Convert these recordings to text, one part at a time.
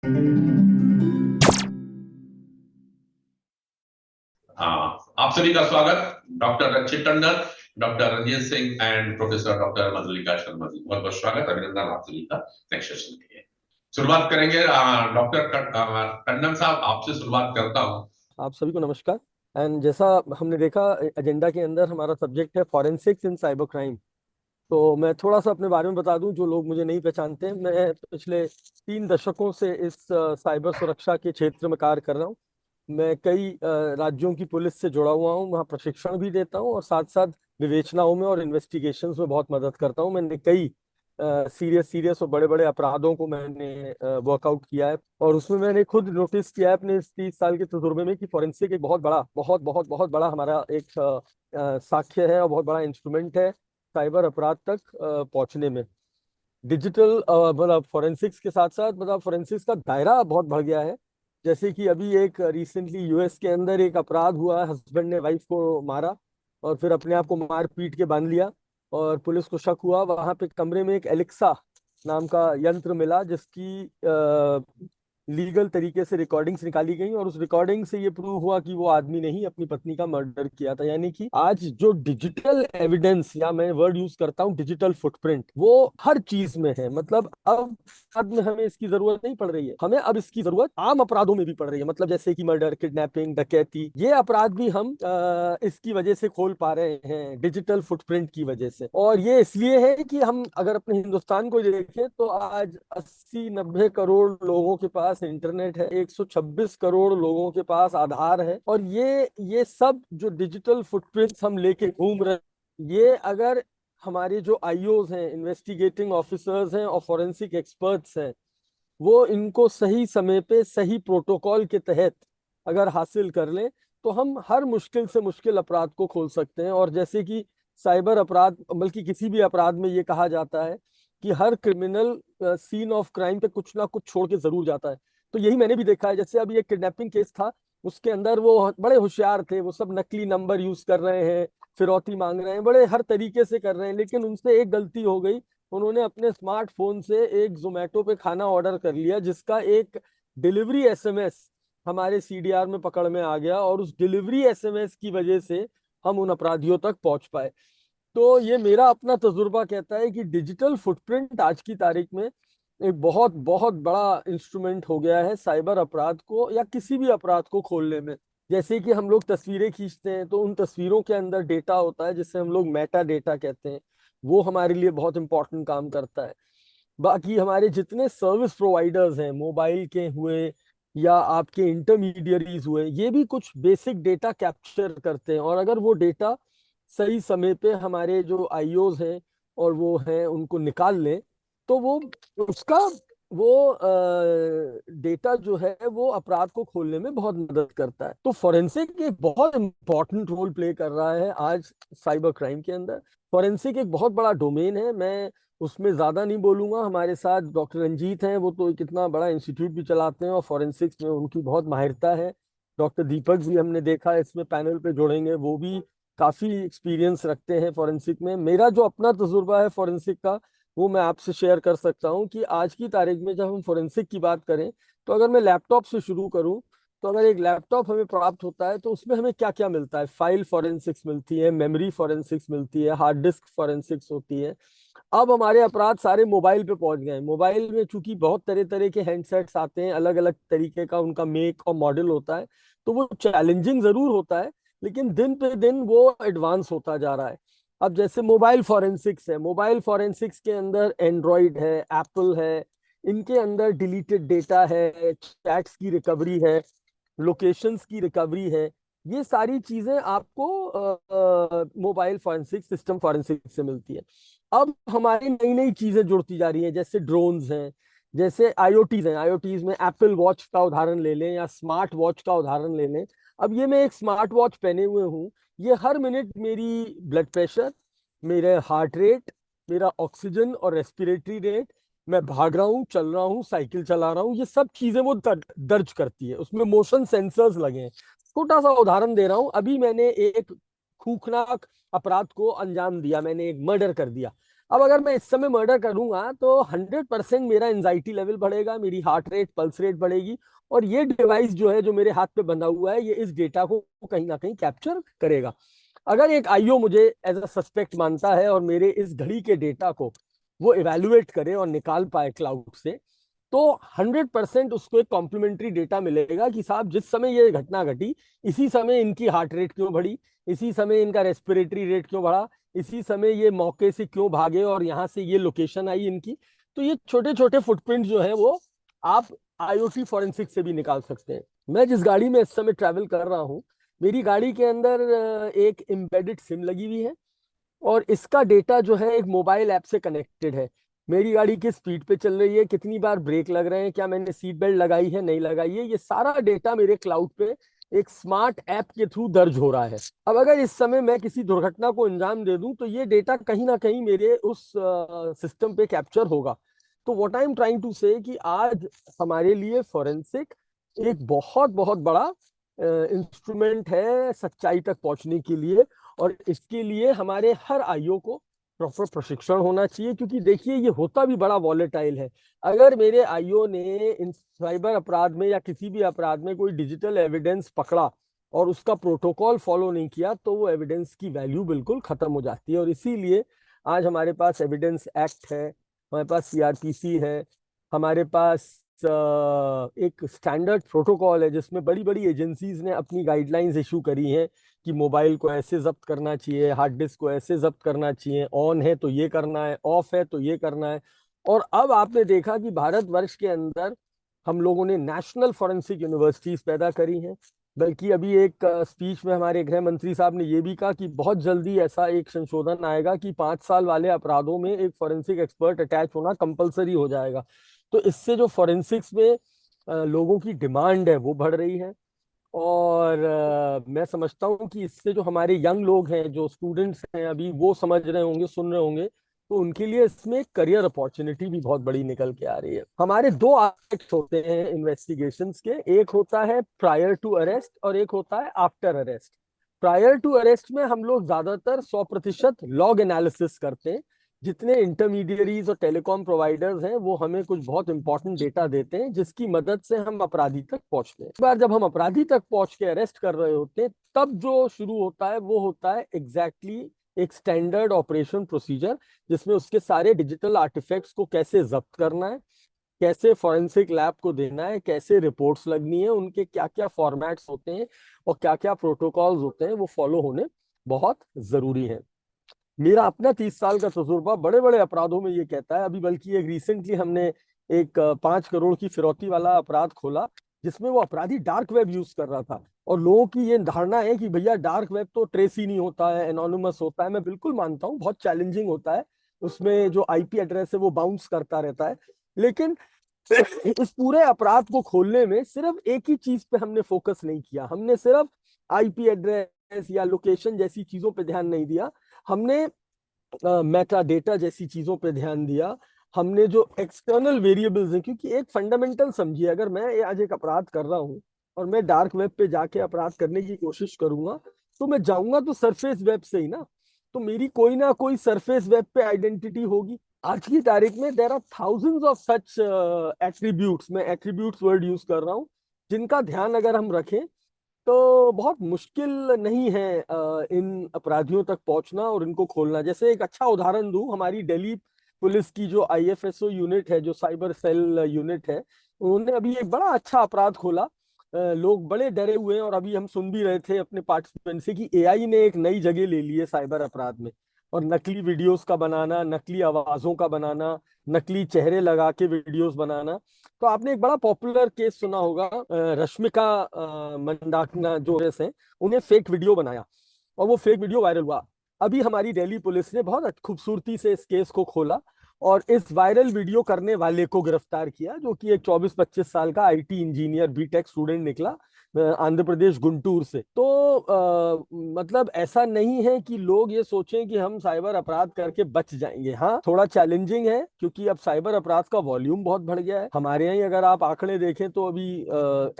आप सभी का स्वागत। Doctor Rakshit Tandon, doctor Ranjeet Singh and professor doctor Madhulika Sharma ji, बहुत बहुत स्वागत, अभिनंदन आप सभी का नेक्स्ट सेशन के लिए। शुरुआत करेंगे डॉक्टर टंडन साहब, आपसे शुरुआत करता हूँ। आप सभी को नमस्कार। एंड जैसा हमने देखा एजेंडा के अंदर हमारा सब्जेक्ट है फॉरेंसिक्स इन साइबर क्राइम। तो मैं थोड़ा सा अपने बारे में बता दूं, जो लोग मुझे नहीं पहचानते। मैं पिछले 3 दशकों से इस साइबर सुरक्षा के क्षेत्र में कार्य कर रहा हूं। मैं कई राज्यों की पुलिस से जुड़ा हुआ हूं, वहाँ प्रशिक्षण भी देता हूं और साथ साथ विवेचनाओं में और इन्वेस्टिगेशंस में बहुत मदद करता हूं। मैंने कई सीरियस सीरियस और बड़े बड़े अपराधों को मैंने वर्कआउट किया है और उसमें मैंने खुद नोटिस किया है अपने इस 30 साल के तजुर्बे में कि फॉरेंसिक एक बहुत बड़ा बहुत बड़ा हमारा एक साक्ष्य है और बहुत बड़ा इंस्ट्रूमेंट है साइबर अपराध तक पहुंचने में। डिजिटल मतलब फॉरेंसिक्स के साथ साथ मतलब फॉरेंसिक्स का दायरा बहुत बढ़ गया है। जैसे कि अभी एक रिसेंटली यूएस के अंदर एक अपराध हुआ, हस्बैंड ने वाइफ को मारा और फिर अपने आप को मार पीट के बांध लिया और पुलिस को शक हुआ। वहां पे कमरे में एक एलेक्सा नाम का यंत्र मिला जिसकी लीगल तरीके से रिकॉर्डिंग्स निकाली गई और उस रिकॉर्डिंग से ये प्रूव हुआ कि वो आदमी ने ही अपनी पत्नी का मर्डर किया था। यानी कि आज जो डिजिटल एविडेंस, या मैं वर्ड यूज करता हूँ डिजिटल फुटप्रिंट, वो हर चीज में है। मतलब अब बाद में हमें इसकी जरूरत नहीं पड़ रही है, हमें अब इसकी जरूरत आम अपराधों में भी पड़ रही है। मतलब जैसे कि मर्डर, किडनैपिंग, डकैती, ये अपराध भी हम इसकी वजह से खोल पा रहे हैं, डिजिटल फुटप्रिंट की वजह से। और ये इसलिए है कि हम अगर अपने हिंदुस्तान को देखें तो आज 80-90 करोड़ लोगों के पास इंटरनेट है, 126 करोड़ लोगों के पास आधार है और ये सब जो डिजिटल फुटप्रिंट्स हम लेके घूम रहे हैं, ये अगर हमारे जो आईओज हैं, इन्वेस्टिगेटिंग ऑफिसर्स हैं और फॉरेंसिक एक्सपर्ट्स हैं, वो इनको सही समय पे सही प्रोटोकॉल के तहत अगर हासिल कर लें तो हम हर मुश्किल से मुश्किल अपराध को खोल सकते हैं। और जैसे कि साइबर अपराध, बल्कि किसी भी अपराध में ये कहा जाता है कि हर क्रिमिनल सीन ऑफ क्राइम पे कुछ ना कुछ छोड़ के जरूर जाता है। तो यही मैंने भी देखा है। जैसे अभी एक किडनैपिंग केस था, उसके अंदर वो बड़े होशियार थे, वो सब नकली नंबर यूज कर रहे हैं, फिरौती मांग रहे हैं, बड़े हर तरीके से कर रहे हैं, लेकिन उनसे एक गलती हो गई। उन्होंने अपने स्मार्टफोन से एक जोमेटो पे खाना ऑर्डर कर लिया जिसका एक डिलीवरी एसएमएस हमारे सीडीआर में पकड़ में आ गया और उस डिलीवरी एसएमएस की वजह से हम उन अपराधियों तक पहुंच पाए। तो ये मेरा अपना तजुर्बा कहता है कि डिजिटल फुटप्रिंट आज की तारीख में एक बहुत बहुत बड़ा इंस्ट्रूमेंट हो गया है साइबर अपराध को या किसी भी अपराध को खोलने में। जैसे कि हम लोग तस्वीरें खींचते हैं तो उन तस्वीरों के अंदर डेटा होता है जिसे हम लोग मेटा डेटा कहते हैं, वो हमारे लिए बहुत इंपॉर्टेंट काम करता है। बाकी हमारे जितने सर्विस प्रोवाइडर्स हैं, मोबाइल के हुए या आपके इंटरमीडियरीज हुए, ये भी कुछ बेसिक डेटा कैप्चर करते हैं और अगर वो डेटा सही समय पे हमारे जो आईओज हैं और वो हैं उनको निकाल लें तो वो उसका वो डेटा जो है वो अपराध को खोलने में बहुत मदद करता है। तो फॉरेंसिक एक बहुत इंपॉर्टेंट रोल प्ले कर रहा है आज साइबर क्राइम के अंदर। फॉरेंसिक एक बहुत बड़ा डोमेन है, मैं उसमें ज्यादा नहीं बोलूंगा। हमारे साथ डॉक्टर रंजीत हैं, वो तो कितना बड़ा इंस्टीट्यूट भी चलाते हैं और फॉरेंसिक्स में उनकी बहुत माहिरता है। डॉक्टर दीपक भी हमने देखा इसमें पैनल पे जोड़ेंगे, वो भी काफी एक्सपीरियंस रखते हैं फॉरेंसिक में। मेरा जो अपना तजुर्बा है फॉरेंसिक का, वो मैं आपसे शेयर कर सकता हूँ कि आज की तारीख में जब हम फॉरेंसिक की बात करें तो अगर मैं लैपटॉप से शुरू करूँ, तो अगर एक लैपटॉप हमें प्राप्त होता है तो उसमें हमें क्या क्या मिलता है। फाइल फॉरेंसिक्स मिलती है, मेमोरी फॉरेंसिक्स मिलती है, हार्ड डिस्क फॉरेंसिक्स होती है। अब हमारे अपराध सारे मोबाइल पे पहुंच गए हैं। मोबाइल में चूंकि बहुत तरह तरह के हैंडसेट्स आते हैं, अलग अलग तरीके का उनका मेक और मॉडल होता है, तो वो चैलेंजिंग जरूर होता है, लेकिन दिन पे दिन वो एडवांस होता जा रहा है। अब जैसे मोबाइल फॉरेंसिक्स है, मोबाइल फॉरेंसिक्स के अंदर एंड्रॉइड है, एप्पल है, इनके अंदर डिलीटेड डेटा है, चैट्स की रिकवरी है, लोकेशंस की रिकवरी है। ये सारी चीजें आपको मोबाइल फॉरेंसिक सिस्टम फॉरेंसिक से मिलती है। अब हमारी नई नई चीजें जुड़ती जा रही हैं, जैसे ड्रोन्स हैं, जैसे आईओटीज हैं। आईओटीज में एप्पल वॉच का उदाहरण ले लें या स्मार्ट वॉच का उदाहरण ले लें। अब ये मैं एक स्मार्ट वॉच पहने हुए हूँ, ये हर मिनट मेरी ब्लड प्रेशर, मेरे हार्ट रेट, मेरा ऑक्सीजन और रेस्पिरेटरी रेट, मैं भाग रहा हूँ, चल रहा हूँ, साइकिल चला रहा हूँ, ये सब चीजें वो दर्ज करती है। उसमें मोशन सेंसर्स लगे हैं। छोटा सा उदाहरण दे रहा हूँ, अभी मैंने एक खूंखनाक अपराध को अंजाम दिया, मैंने एक मर्डर कर दिया। अब अगर मैं इस समय मर्डर करूंगा तो 100% मेरा एंजाइटी लेवल बढ़ेगा, मेरी हार्ट रेट, पल्स रेट बढ़ेगी, और ये डिवाइस जो है, जो मेरे हाथ पे बंधा हुआ है, ये इस डेटा को कहीं ना कहीं कैप्चर करेगा। अगर एक आईओ मुझे एज अ सस्पेक्ट मानता है और मेरे इस घड़ी के डेटा को वो इवेलुएट करे और निकाल पाए क्लाउड से, तो 100% उसको एक कॉम्प्लीमेंट्री डेटा मिलेगा कि साहब जिस समय ये घटना घटी, इसी समय इनकी हार्ट रेट क्यों बढ़ी, इसी समय इनका रेस्पिरेटरी रेट क्यों बढ़ा, इसी समय ये मौके से क्यों भागे और यहाँ से ये लोकेशन आई इनकी। तो ये छोटे छोटे फुटप्रिंट जो है वो आप आईओटी फॉरेंसिक से भी निकाल सकते हैं। मैं जिस गाड़ी में इस समय ट्रैवल कर रहा हूँ, मेरी गाड़ी के अंदर एक एम्बेडेड सिम लगी हुई है, और इसका डेटा जो है एक मोबाइल ऐप से कनेक्टेड है। मेरी गाड़ी किस स्पीड पे चल रही है, कितनी बार ब्रेक लग रहे हैं, क्या मैंने सीट बेल्ट लगाई है नहीं लगाई है, ये सारा डेटा मेरे क्लाउड पे एक स्मार्ट ऐप के थ्रू दर्ज हो रहा है। अब अगर इस समय मैं किसी दुर्घटना को अंजाम दे दूं तो ये डेटा कहीं ना कहीं मेरे उस सिस्टम पे कैप्चर होगा। तो what I am trying to say कि आज हमारे लिए फॉरेंसिक एक बहुत बहुत बड़ा इंस्ट्रूमेंट है सच्चाई तक पहुंचने के लिए। और इसके लिए हमारे हर आईओ को प्रॉपर प्रशिक्षण होना चाहिए, क्योंकि देखिए ये होता भी बड़ा वॉलेटाइल है। अगर मेरे आईओ ने इन साइबर अपराध में या किसी भी अपराध में कोई डिजिटल एविडेंस पकड़ा और उसका प्रोटोकॉल फॉलो नहीं किया, तो वो एविडेंस की वैल्यू बिल्कुल खत्म हो जाती है। और इसीलिए आज हमारे पास एविडेंस एक्ट है, हमारे पास सीआरपीसी है, हमारे पास एक स्टैंडर्ड प्रोटोकॉल है जिसमें बड़ी बड़ी एजेंसीज ने अपनी गाइडलाइंस इशू करी हैं कि मोबाइल को ऐसे जब्त करना चाहिए, हार्ड डिस्क को ऐसे जब्त करना चाहिए, ऑन है तो ये करना है, ऑफ है तो ये करना है। और अब आपने देखा कि भारतवर्ष के अंदर हम लोगों ने नेशनल फॉरेंसिक यूनिवर्सिटीज पैदा करी हैं। बल्कि अभी एक स्पीच में हमारे गृह मंत्री साहब ने ये भी कहा कि बहुत जल्दी ऐसा एक संशोधन आएगा कि 5 साल वाले अपराधों में एक फॉरेंसिक एक्सपर्ट अटैच होना कंपलसरी हो जाएगा। तो इससे जो फॉरेंसिक्स में लोगों की डिमांड है वो बढ़ रही है। और मैं समझता हूँ कि इससे जो हमारे यंग लोग हैं, जो स्टूडेंट्स हैं अभी, वो समझ रहे होंगे, सुन रहे होंगे, तो उनके लिए इसमें करियर अपॉर्चुनिटी भी बहुत बड़ी निकल के आ रही है। हमारे दो एस्पेक्ट्स होते हैं इन्वेस्टिगेशंस के, एक होता है प्रायर टू अरेस्ट और एक होता है after arrest. Prior to arrest में हम लोग ज्यादातर 100% लॉग एनालिसिस करते हैं। जितने इंटरमीडियरीज और टेलीकॉम प्रोवाइडर्स हैं वो हमें कुछ बहुत इंपॉर्टेंट डेटा देते हैं जिसकी मदद से हम अपराधी तक पहुंचते हैं। एक बार जब हम अपराधी तक पहुंच के अरेस्ट कर रहे होते हैं, तब जो शुरू होता है वो होता है एग्जैक्टली एक स्टैंडर्ड ऑपरेशन प्रोसीजर, जिसमें उसके सारे डिजिटल आर्टिफैक्ट्स को कैसे जब्त करना है, कैसे फॉरेंसिक लैब को देना है, कैसे रिपोर्ट्स लगनी है, उनके क्या क्या फॉर्मेट्स होते हैं और क्या क्या प्रोटोकॉल्स होते हैं, वो फॉलो होने बहुत जरूरी है। मेरा अपना 30 साल का तजुर्बा बड़े बड़े अपराधों में ये कहता है। अभी बल्कि एक रिसेंटली हमने एक 5 करोड़ की फिरौती वाला अपराध खोला, जिसमें वो अपराधी डार्क वेब यूज कर रहा था। और लोगों की ये धारणा है कि भैया डार्क वेब तो ट्रेस ही नहीं होता है, एनोनिमस होता है। मैं बिल्कुल मानता हूँ बहुत चैलेंजिंग होता है, उसमें जो आईपी एड्रेस है वो बाउंस करता रहता है। लेकिन इस पूरे अपराध को खोलने में सिर्फ एक ही चीज पे हमने फोकस नहीं किया, हमने सिर्फ आईपी एड्रेस या लोकेशन जैसी चीजों पे ध्यान नहीं दिया, हमने मेटा डेटा जैसी चीजों पे ध्यान दिया। हमने जो एक्सटर्नल वेरिएबल्स हैं, क्योंकि एक फंडामेंटल समझिए, अगर मैं आज एक अपराध कर रहा हूँ और मैं डार्क वेब पे जाके अपराध करने की कोशिश करूंगा, तो मैं जाऊंगा तो सरफेस वेब से ही ना, तो मेरी कोई ना कोई सरफेस वेब पे आइडेंटिटी होगी। आज की तारीख में there are thousands of such attributes, मैं एट्रीब्यूट्स वर्ड यूज कर रहा हूँ, जिनका ध्यान अगर हम रखें तो बहुत मुश्किल नहीं है इन अपराधियों तक पहुंचना और इनको खोलना। जैसे एक अच्छा उदाहरण दूं, हमारी दिल्ली पुलिस की जो आईएफएसओ यूनिट है, जो साइबर सेल यूनिट है, उन्होंने अभी एक बड़ा अच्छा अपराध खोला। लोग बड़े डरे हुए हैं, और अभी हम सुन भी रहे थे अपने पार्टिसिपेंट से कि एआई ने एक नई जगह ले ली है साइबर अपराध में। और नकली वीडियोस का बनाना, नकली आवाजों का बनाना, नकली चेहरे लगा के वीडियोस बनाना। तो आपने एक बड़ा पॉपुलर केस सुना होगा, रश्मिका मंदाना जो हैं, उन्हें फेक वीडियो बनाया और वो फेक वीडियो वायरल हुआ। अभी हमारी दिल्ली पुलिस ने बहुत खूबसूरती से इस केस को खोला और इस वायरल वीडियो करने वाले को गिरफ्तार किया, जो कि एक 24-25 साल का आईटी इंजीनियर बीटेक स्टूडेंट निकला, आंध्र प्रदेश गुंटूर से। तो मतलब ऐसा नहीं है कि लोग ये सोचें कि हम साइबर अपराध करके बच जाएंगे। हाँ, थोड़ा चैलेंजिंग है, क्योंकि अब साइबर अपराध का वॉल्यूम बहुत बढ़ गया है। हमारे यहाँ अगर आप आंकड़े देखें तो अभी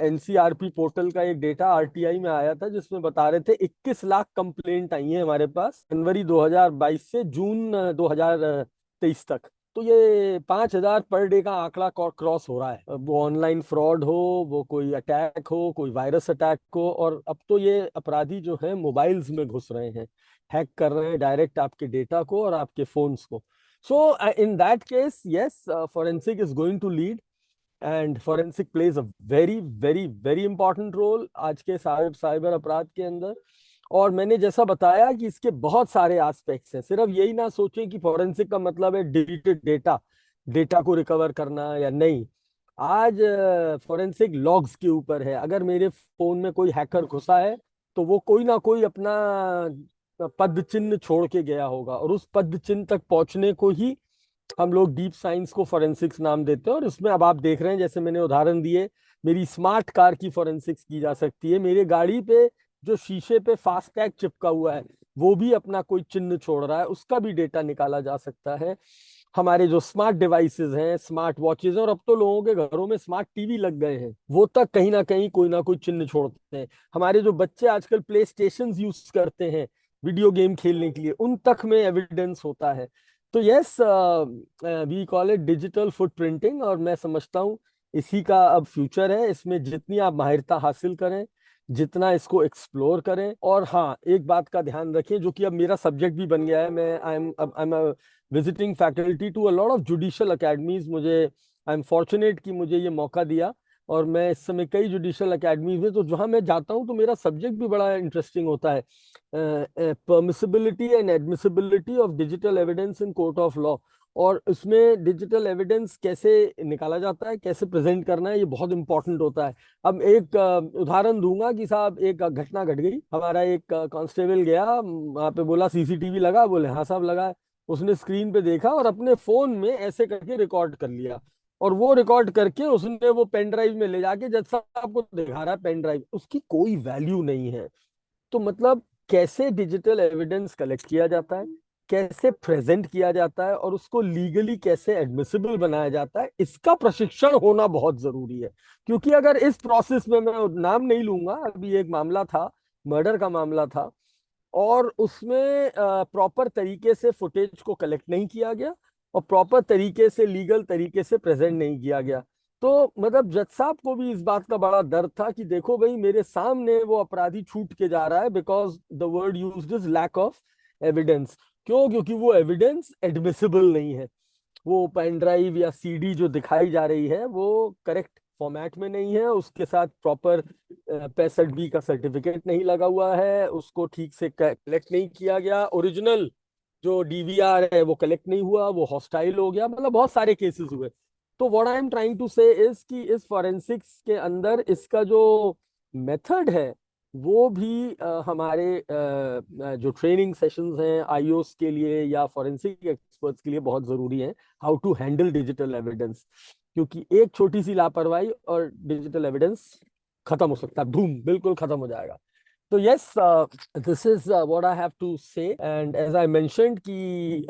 एनसीआरपी पोर्टल का एक डेटा आरटीआई में आया था, जिसमें बता रहे थे 21 लाख कंप्लेंट आई है हमारे पास जनवरी 2022 से जून 2000 2023 तक। तो ये 5,000 पर डे का आंकड़ा क्रॉस हो रहा है। वो ऑनलाइन फ्रॉड हो, वो कोई अटैक हो, कोई वायरस अटैक हो, और अब तो ये अपराधी जो है मोबाइल्स में घुस रहे हैं, हैक कर रहे हैं डायरेक्ट आपके डेटा को और आपके फोन्स को। So in that case yes, forensic is going to lead, and forensic plays a very very very important role आज के साइबर अपराध के अंदर। और मैंने जैसा बताया कि इसके बहुत सारे एस्पेक्ट्स हैं। सिर्फ यही ना सोचें कि फोरेंसिक का मतलब है डिलीटेड डेटा, डेटा को रिकवर करना या नहीं। आज फोरेंसिक लॉग्स के ऊपर है। अगर मेरे फोन में कोई हैकर घुसा है तो वो कोई ना कोई अपना पद चिन्ह छोड़ के गया होगा, और उस पद चिन्ह तक पहुंचने को ही हम लोग डीप साइंस को फोरेंसिक्स नाम देते हैं। और इसमें अब आप देख रहे हैं, जैसे मैंने उदाहरण दिए, मेरी स्मार्ट कार की फोरेंसिक्स की जा सकती है। मेरे गाड़ी पे जो शीशे पे फास्टैग चिपका हुआ है वो भी अपना कोई चिन्ह छोड़ रहा है, उसका भी डेटा निकाला जा सकता है। हमारे जो स्मार्ट डिवाइसेस हैं, स्मार्ट वॉचेज, और अब तो लोगों के घरों में स्मार्ट टीवी लग गए हैं, वो तक कहीं ना कहीं कोई ना कोई चिन्ह छोड़ते हैं। हमारे जो बच्चे आजकल प्ले स्टेशन यूज करते हैं वीडियो गेम खेलने के लिए, उन तक में एविडेंस होता है। तो yes, we call it digital footprinting, और मैं समझता हूँ इसी का अब फ्यूचर है। इसमें जितनी आप माहिरता हासिल करें, जितना इसको एक्सप्लोर करें, और हाँ, एक बात का ध्यान रखें जो कि अब मेरा सब्जेक्ट भी बन गया है। मैं I am visiting faculty to a lot of judicial academies. मुझे आई एम फॉर्चुनेट कि मुझे ये मौका दिया, और मैं इस समय कई जुडिशियल अकेडमीज में, तो जहाँ मैं जाता हूँ तो मेरा सब्जेक्ट भी बड़ा इंटरेस्टिंग होता है, permissibility and admissibility of digital evidence in court of law. और उसमें डिजिटल एविडेंस कैसे निकाला जाता है, कैसे प्रेजेंट करना है, ये बहुत इंपॉर्टेंट होता है। अब एक उदाहरण दूंगा कि साहब, एक घटना घट गई। हमारा एक कांस्टेबल गया वहां पे, बोला सीसीटीवी लगा, बोले हाँ साहब लगा है। उसने स्क्रीन पे देखा और अपने फोन में ऐसे करके रिकॉर्ड कर लिया, और वो रिकॉर्ड करके उसने वो पेन ड्राइव में ले जाके जज साहब को दिखा रहा है। पेन ड्राइव, उसकी कोई वैल्यू नहीं है। तो मतलब कैसे डिजिटल एविडेंस कलेक्ट किया जाता है, कैसे प्रेजेंट किया जाता है, और उसको लीगली कैसे एडमिसिबल बनाया जाता है, इसका प्रशिक्षण होना बहुत जरूरी है। क्योंकि अगर इस प्रोसेस में, मैं नाम नहीं लूंगा, अभी एक मामला था, मर्डर का मामला था, और उसमें प्रॉपर तरीके से फुटेज को कलेक्ट नहीं किया गया, और प्रॉपर तरीके से, लीगल तरीके से प्रेजेंट नहीं किया गया। तो मतलब जज साहब को भी इस बात का बड़ा डर था कि देखो भाई, मेरे सामने वो अपराधी छूट के जा रहा है, because the word used is lack of evidence. क्यों? क्योंकि वो एविडेंस एडमिसिबल नहीं है। वो पेन ड्राइव या सीडी जो दिखाई जा रही है वो करेक्ट फॉर्मेट में नहीं है, उसके साथ प्रॉपर 65B का सर्टिफिकेट नहीं लगा हुआ है, उसको ठीक से कलेक्ट नहीं किया गया, ओरिजिनल जो डीवीआर है वो कलेक्ट नहीं हुआ, वो हॉस्टाइल हो गया, मतलब बहुत सारे केसेस हुए। तो what I am trying to say is कि इस फॉरेंसिक्स के अंदर इसका जो मेथड है वो भी हमारे जो ट्रेनिंग सेशंस हैं आईओस के लिए या फॉरेंसिक एक्सपर्ट्स के लिए बहुत जरूरी है, how to handle digital evidence. क्योंकि एक छोटी सी लापरवाही और डिजिटल एविडेंस खत्म हो सकता है, धूम, बिल्कुल खत्म हो जाएगा। तो yes, this is what I have to say. And as I mentioned कि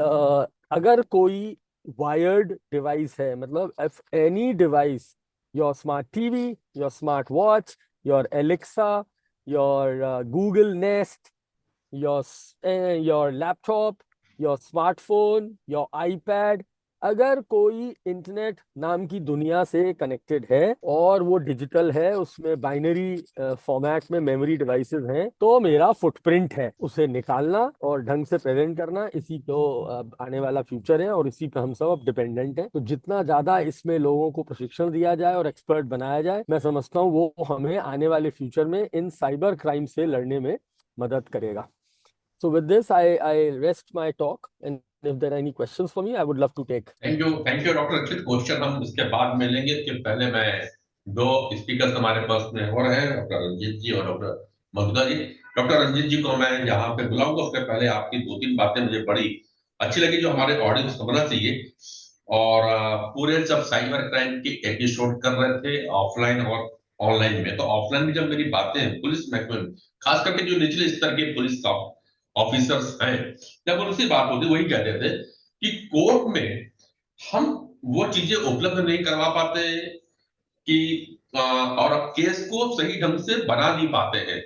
अगर कोई वायर्ड डिवाइस है, मतलब if any device, your smart TV, your smart watch, your Alexa, your Google Nest, your laptop, your smartphone, your iPad, अगर कोई internet नाम की दुनिया से कनेक्टेड है और वो डिजिटल है, उसमें बाइनरी फॉर्मेट में मेमोरी डिवाइसेस हैं, तो मेरा फुटप्रिंट है। उसे निकालना और ढंग से प्रेजेंट करना, इसी को आने वाला फ्यूचर है, और इसी पे हम सब अब डिपेंडेंट हैं। तो जितना ज्यादा इसमें लोगों को प्रशिक्षण दिया जाए और एक्सपर्ट बनाया जाए, मैं समझता हूँ वो हमें आने वाले फ्यूचर में इन साइबर क्राइम से लड़ने में मदद करेगा। So with this, I rest my talk, and if there are any questions for me, I would love to take. Thank you doctor रचित। क्वेश्चन हम इसके बाद में लेंगे, कि पहले मैं दो स्पीकर हमारे पास में हो रहे हैं, डॉक्टर रंजीत जी और डॉक्टर मधुका जी। डॉक्टर रंजीत जी को मैं यहाँ पे बुलाऊंगा, उसके पहले आपकी दो तीन बातें मुझे बड़ी अच्छी लगी जो हमारे ऑडियंस समझना चाहिए। और पूरे जब साइबर क्राइम के एपिसोड कर रहे थे ऑफलाइन और ऑनलाइन में, तो ऑफलाइन में जब मेरी बातें पुलिस महकमे में, खास करके जो निचले स्तर के पुलिस ऑफिसर्स हैं, जब उनसे बात होती, वही कहते थे कि कोर्ट में हम वो चीजें उपलब्ध नहीं करवा पाते कि और केस को सही ढंग से बना नहीं पाते हैं।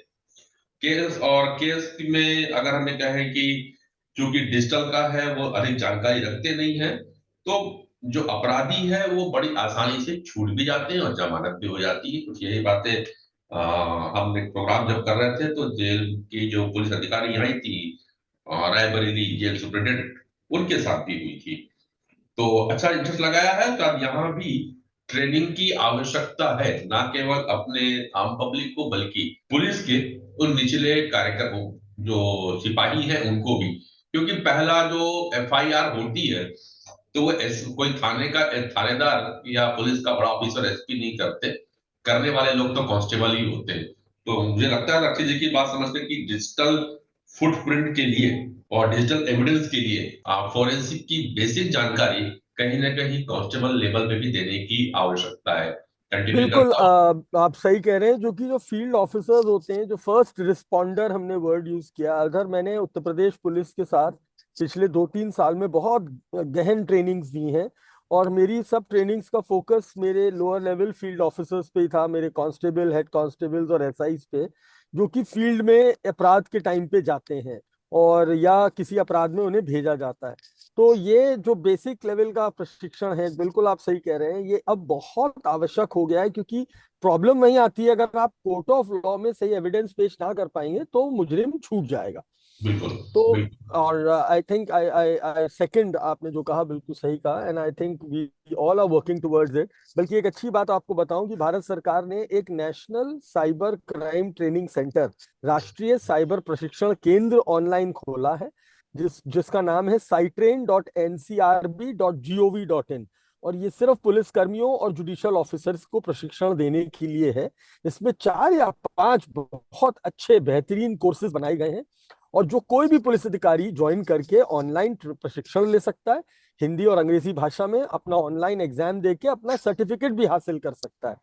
केस में अगर हमें कहें कि क्योंकि डिजिटल का है वो अधिक जानकारी रखते नहीं है, तो जो अपराधी है वो बड़ी आसानी से छूट भी जाते हैं और जमानत भी हो जाती है। कुछ यही बातें हम एक प्रोग्राम जब कर रहे थे तो जेल की जो पुलिस अधिकारी आई थी, रायबरेली जेल सुप्रिंटेंडेंट, उनके साथ भी हुई थी। तो अच्छा इंटरेस्ट लगाया है। तो अब यहाँ भी ट्रेनिंग की आवश्यकता है, ना केवल अपने आम पब्लिक को बल्कि पुलिस के उन निचले कार्यक्रमों जो सिपाही हैं उनको भी। क्योंकि पहला जो एफआईआर होती है तो वो कोई थानेदार या पुलिस का बड़ा ऑफिसर एसपी नहीं करते, करने वाले लोग तो कांस्टेबल ही होते हैं। तो मुझे लगता है अक्षय जी की बात समझते हैं कि डिजिटल फुटप्रिंट के लिए और डिजिटल एविडेंस के लिए फॉरेंसिक की बेसिक जानकारी कहीं ना कहीं कांस्टेबल लेवल पे भी देने की आवश्यकता है। कंटिन्यू बिल्कुल करता हूँ। आप सही कह रहे हैं। जो कि जो फील्ड ऑफिसर्स होते हैं, जो फर्स्ट रिस्पॉन्डर हमने वर्ड यूज किया, अगर मैंने उत्तर प्रदेश पुलिस के साथ पिछले 2-3 साल में बहुत गहन ट्रेनिंग्स दी हैं, और मेरी सब ट्रेनिंग्स का फोकस मेरे लोअर लेवल फील्ड ऑफिसर्स पे ही था, मेरे कांस्टेबल, हेड कांस्टेबल्स और एसआईज पे, जो कि फील्ड में अपराध के टाइम पे जाते हैं और या किसी अपराध में उन्हें भेजा जाता है। तो ये जो बेसिक लेवल का प्रशिक्षण है, बिल्कुल आप सही कह रहे हैं, ये अब बहुत आवश्यक हो गया है। क्योंकि प्रॉब्लम वही आती है, अगर आप कोर्ट ऑफ लॉ में सही एविडेंस पेश ना कर पाएंगे तो मुजरिम छूट जाएगा। बिल्कुल तो बिल्कुल। और आई थिंक आई सेकंड आपने जो कहा बिल्कुल सही कहा, and I think we all are working towards it. बल्कि एक अच्छी बात आपको बताऊं कि भारत सरकार ने एक national cyber crime training centre, राष्ट्रीय साइबर प्रशिक्षण केंद्र ऑनलाइन खोला है, जिसका नाम है cytrain.ncrb.gov.in। और ये सिर्फ पुलिस कर्मियों और जुडिशियल ऑफिसर्स को प्रशिक्षण देने के लिए है। इसमें 4 या 5 बहुत अच्छे बेहतरीन कोर्सेज बनाए गए हैं, और जो कोई भी पुलिस अधिकारी ज्वाइन करके ऑनलाइन प्रशिक्षण ले सकता है, हिंदी और अंग्रेजी भाषा में अपना ऑनलाइन एग्जाम देके अपना सर्टिफिकेट भी हासिल कर सकता है।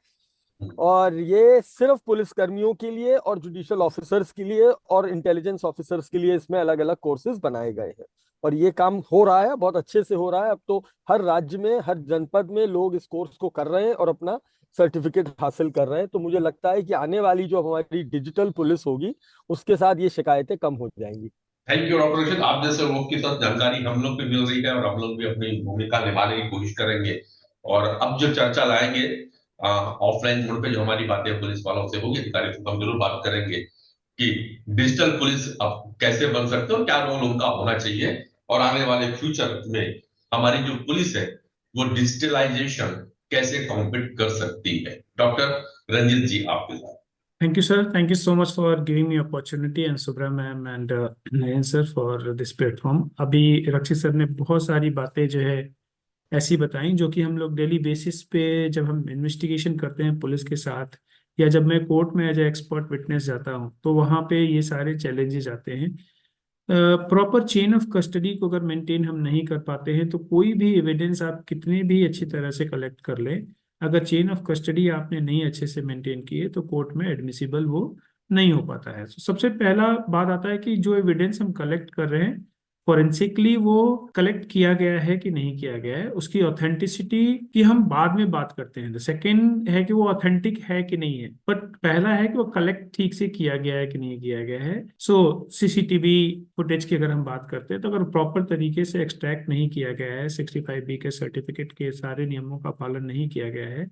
और ये सिर्फ पुलिस कर्मियों के लिए और जुडिशियल ऑफिसर्स के लिए और इंटेलिजेंस ऑफिसर्स के लिए इसमें अलग अलग कोर्सेज बनाए गए हैं। और ये काम हो रहा है, बहुत अच्छे से हो रहा है। अब तो हर राज्य में, हर जनपद में लोग इस कोर्स को कर रहे हैं और अपना सर्टिफिकेट हासिल कर रहे हैं। तो मुझे लगता है कि आने वाली जो हमारी डिजिटल पुलिस होगी, उसके साथ ये शिकायतें कम हो जाएंगी। Thank you doctor Rashid. आप जैसे लोग की साथ जानकारी हम लोग भी मिल रही है और हम लोग भी अपनी भूमिका निभाने की कोशिश करेंगे। और अब जो चर्चा लाएंगे ऑफलाइन मोड पे, जो हमारी बातें पुलिस वालों से होगी, अधिकारियों से, तो हम जरूर बात करेंगे कि डिजिटल पुलिस अब कैसे बन सकते हो, क्या रोल उनका होना चाहिए, और आने वाले फ्यूचर में हमारी जो पुलिस है वो डिजिटलाइजेशन कैसे कॉम्पीट कर सकती है। डॉक्टर रंजीत जी आपके साथ। Thank you, sir. Thank you so much for giving me opportunity and Subra ma'am and Nayan sir for this platform. अभी रक्षित सर ने बहुत सारी बातें जो है ऐसी बताई जो कि हम लोग डेली बेसिस पे जब हम इन्वेस्टिगेशन करते हैं पुलिस के साथ, या जब मैं कोर्ट में एज ए एक्सपर्ट विटनेस जाता हूँ, तो वहाँ पे ये सारे चैलेंजेस आते हैं। प्रॉपर चेन ऑफ कस्टडी को अगर मेंटेन हम नहीं कर पाते हैं तो कोई भी एविडेंस आप कितने भी अच्छी तरह से कलेक्ट कर लें, अगर चेन ऑफ कस्टडी आपने नहीं अच्छे से मेंटेन की है तो कोर्ट में एडमिसिबल वो नहीं हो पाता है। तो सबसे पहला बात आता है कि जो एविडेंस हम कलेक्ट कर रहे हैं फॉरेंसिकली वो कलेक्ट किया गया है कि नहीं किया गया है, उसकी ऑथेंटिसिटी की हम बाद में बात करते हैं। द सेकेंड है कि वो ऑथेंटिक है कि नहीं है, बट पहला है कि वो कलेक्ट ठीक से किया गया है कि नहीं किया गया है। सो सीसीटीवी फुटेज की अगर हम बात करते हैं तो अगर प्रॉपर तरीके से एक्सट्रैक्ट नहीं किया गया है, 65B के सर्टिफिकेट के सारे नियमों का पालन नहीं किया गया है,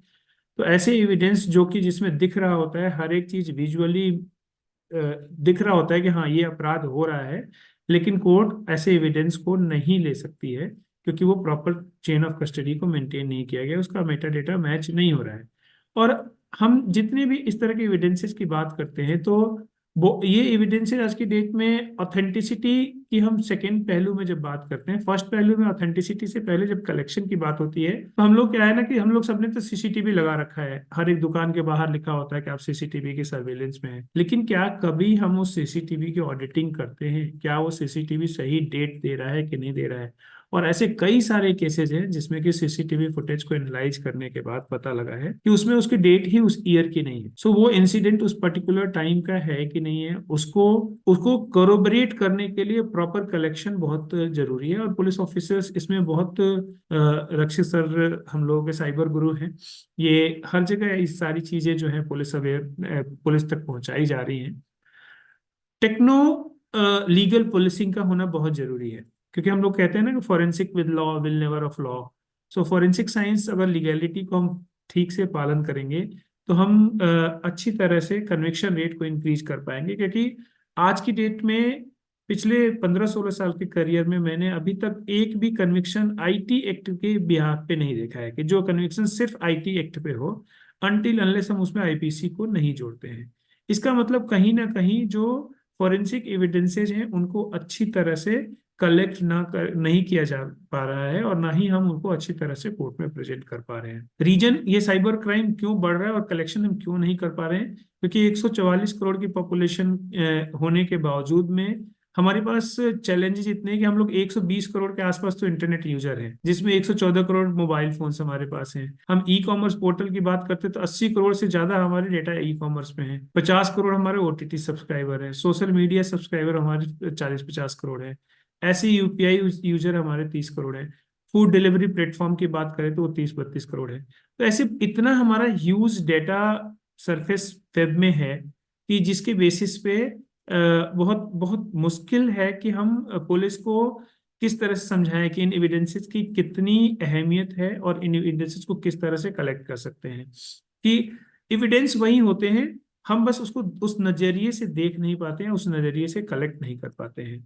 तो ऐसे एविडेंस जो कि जिसमें दिख रहा होता है हर एक चीज विजुअली दिख रहा होता है कि हाँ ये अपराध हो रहा है, लेकिन कोर्ट ऐसे एविडेंस को नहीं ले सकती है क्योंकि वो प्रॉपर चेन ऑफ कस्टडी को मेंटेन नहीं किया गया, उसका मेटा डेटा मैच नहीं हो रहा है। और हम जितने भी इस तरह के एविडेंसेस की बात करते हैं तो वो ये एविडेंसेस आज की डेट में ऑथेंटिसिटी की हम सेकेंड पहलू में जब बात करते हैं, फर्स्ट पहलू में ऑथेंटिसिटी से पहले जब कलेक्शन की बात होती है तो हम लोग क्या है ना कि हम लोग सबने तो सीसीटीवी लगा रखा है, हर एक दुकान के बाहर लिखा होता है कि आप सीसीटीवी के सर्वेलेंस में हैं, लेकिन क्या कभी हम उस सीसीटीवी की ऑडिटिंग करते हैं, क्या वो सीसीटीवी सही डेट दे रहा है कि नहीं दे रहा है। और ऐसे कई सारे केसेस हैं जिसमें कि सीसीटीवी फुटेज को एनालाइज करने के बाद पता लगा है कि उसमें उसकी डेट ही उस ईयर की नहीं है। सो वो इंसिडेंट उस पर्टिकुलर टाइम का है कि नहीं है, उसको उसको करोबरेट करने के लिए प्रॉपर कलेक्शन बहुत जरूरी है। और पुलिस ऑफिसर्स इसमें बहुत रक्षित सर हम लोगों के साइबर गुरु हैं, ये हर जगह इस सारी चीजें जो है पुलिस अवेयर पुलिस तक पहुंचाई जा रही हैं। टेक्नो लीगल पुलिसिंग का होना बहुत जरूरी है, क्योंकि हम लोग कहते हैं ना कि forensic with law will never of law. So forensic science अगर लीगैलिटी को हम ठीक से पालन करेंगे तो हम अच्छी तरह से कन्विक्शन रेट को इंक्रीज कर पाएंगे, क्योंकि आज की डेट में पिछले 15-16 साल के करियर में मैंने अभी तक एक भी कन्विक्शन आईटी एक्ट के बिहाफ पे नहीं देखा है, कि जो कन्विक्शन सिर्फ आईटी एक्ट पे हो, अनटिल अनलेस हम उसमें आईपीसी को नहीं जोड़ते हैं। इसका मतलब कहीं ना कहीं जो फॉरेंसिक एविडेंसेज हैं उनको अच्छी तरह से कलेक्ट नहीं किया जा पा रहा है, और ना ही हम उनको अच्छी तरह से कोर्ट में प्रेजेंट कर पा रहे हैं। रीजन ये साइबर क्राइम क्यों बढ़ रहा है और कलेक्शन हम क्यों नहीं कर पा रहे हैं, क्योंकि 144 करोड़ की पॉपुलेशन होने के बावजूद में हमारे पास चैलेंजेस इतने हैं कि हम लोग 120 करोड़ के आसपास तो इंटरनेट यूजर हैं, जिसमें 114 करोड़ मोबाइल फोन्स हमारे पास हैं। हम ई कॉमर्स पोर्टल की बात करते हैं तो 80 करोड़ से ज्यादा हमारे डेटा ई कॉमर्स में है। 50 करोड़ हमारे ओटीटी सब्सक्राइबर हैं। सोशल मीडिया सब्सक्राइबर हमारे 40-50 करोड़ है। ऐसे यूपीआई यूजर हमारे 30 करोड़ है। फूड डिलीवरी प्लेटफॉर्म की बात करें तो वो 30-32 करोड़ है। तो ऐसे इतना हमारा ह्यूज डेटा सरफेस वेब में है कि जिसके बेसिस पे बहुत बहुत मुश्किल है कि हम पुलिस को किस तरह से समझाएं कि इन एविडेंसेस की कितनी अहमियत है और इन एविडेंसेस को किस तरह से कलेक्ट कर सकते हैं। कि एविडेंस वही होते हैं, हम बस उसको उस नजरिए से देख नहीं पाते हैं, उस नजरिए से कलेक्ट नहीं कर पाते हैं।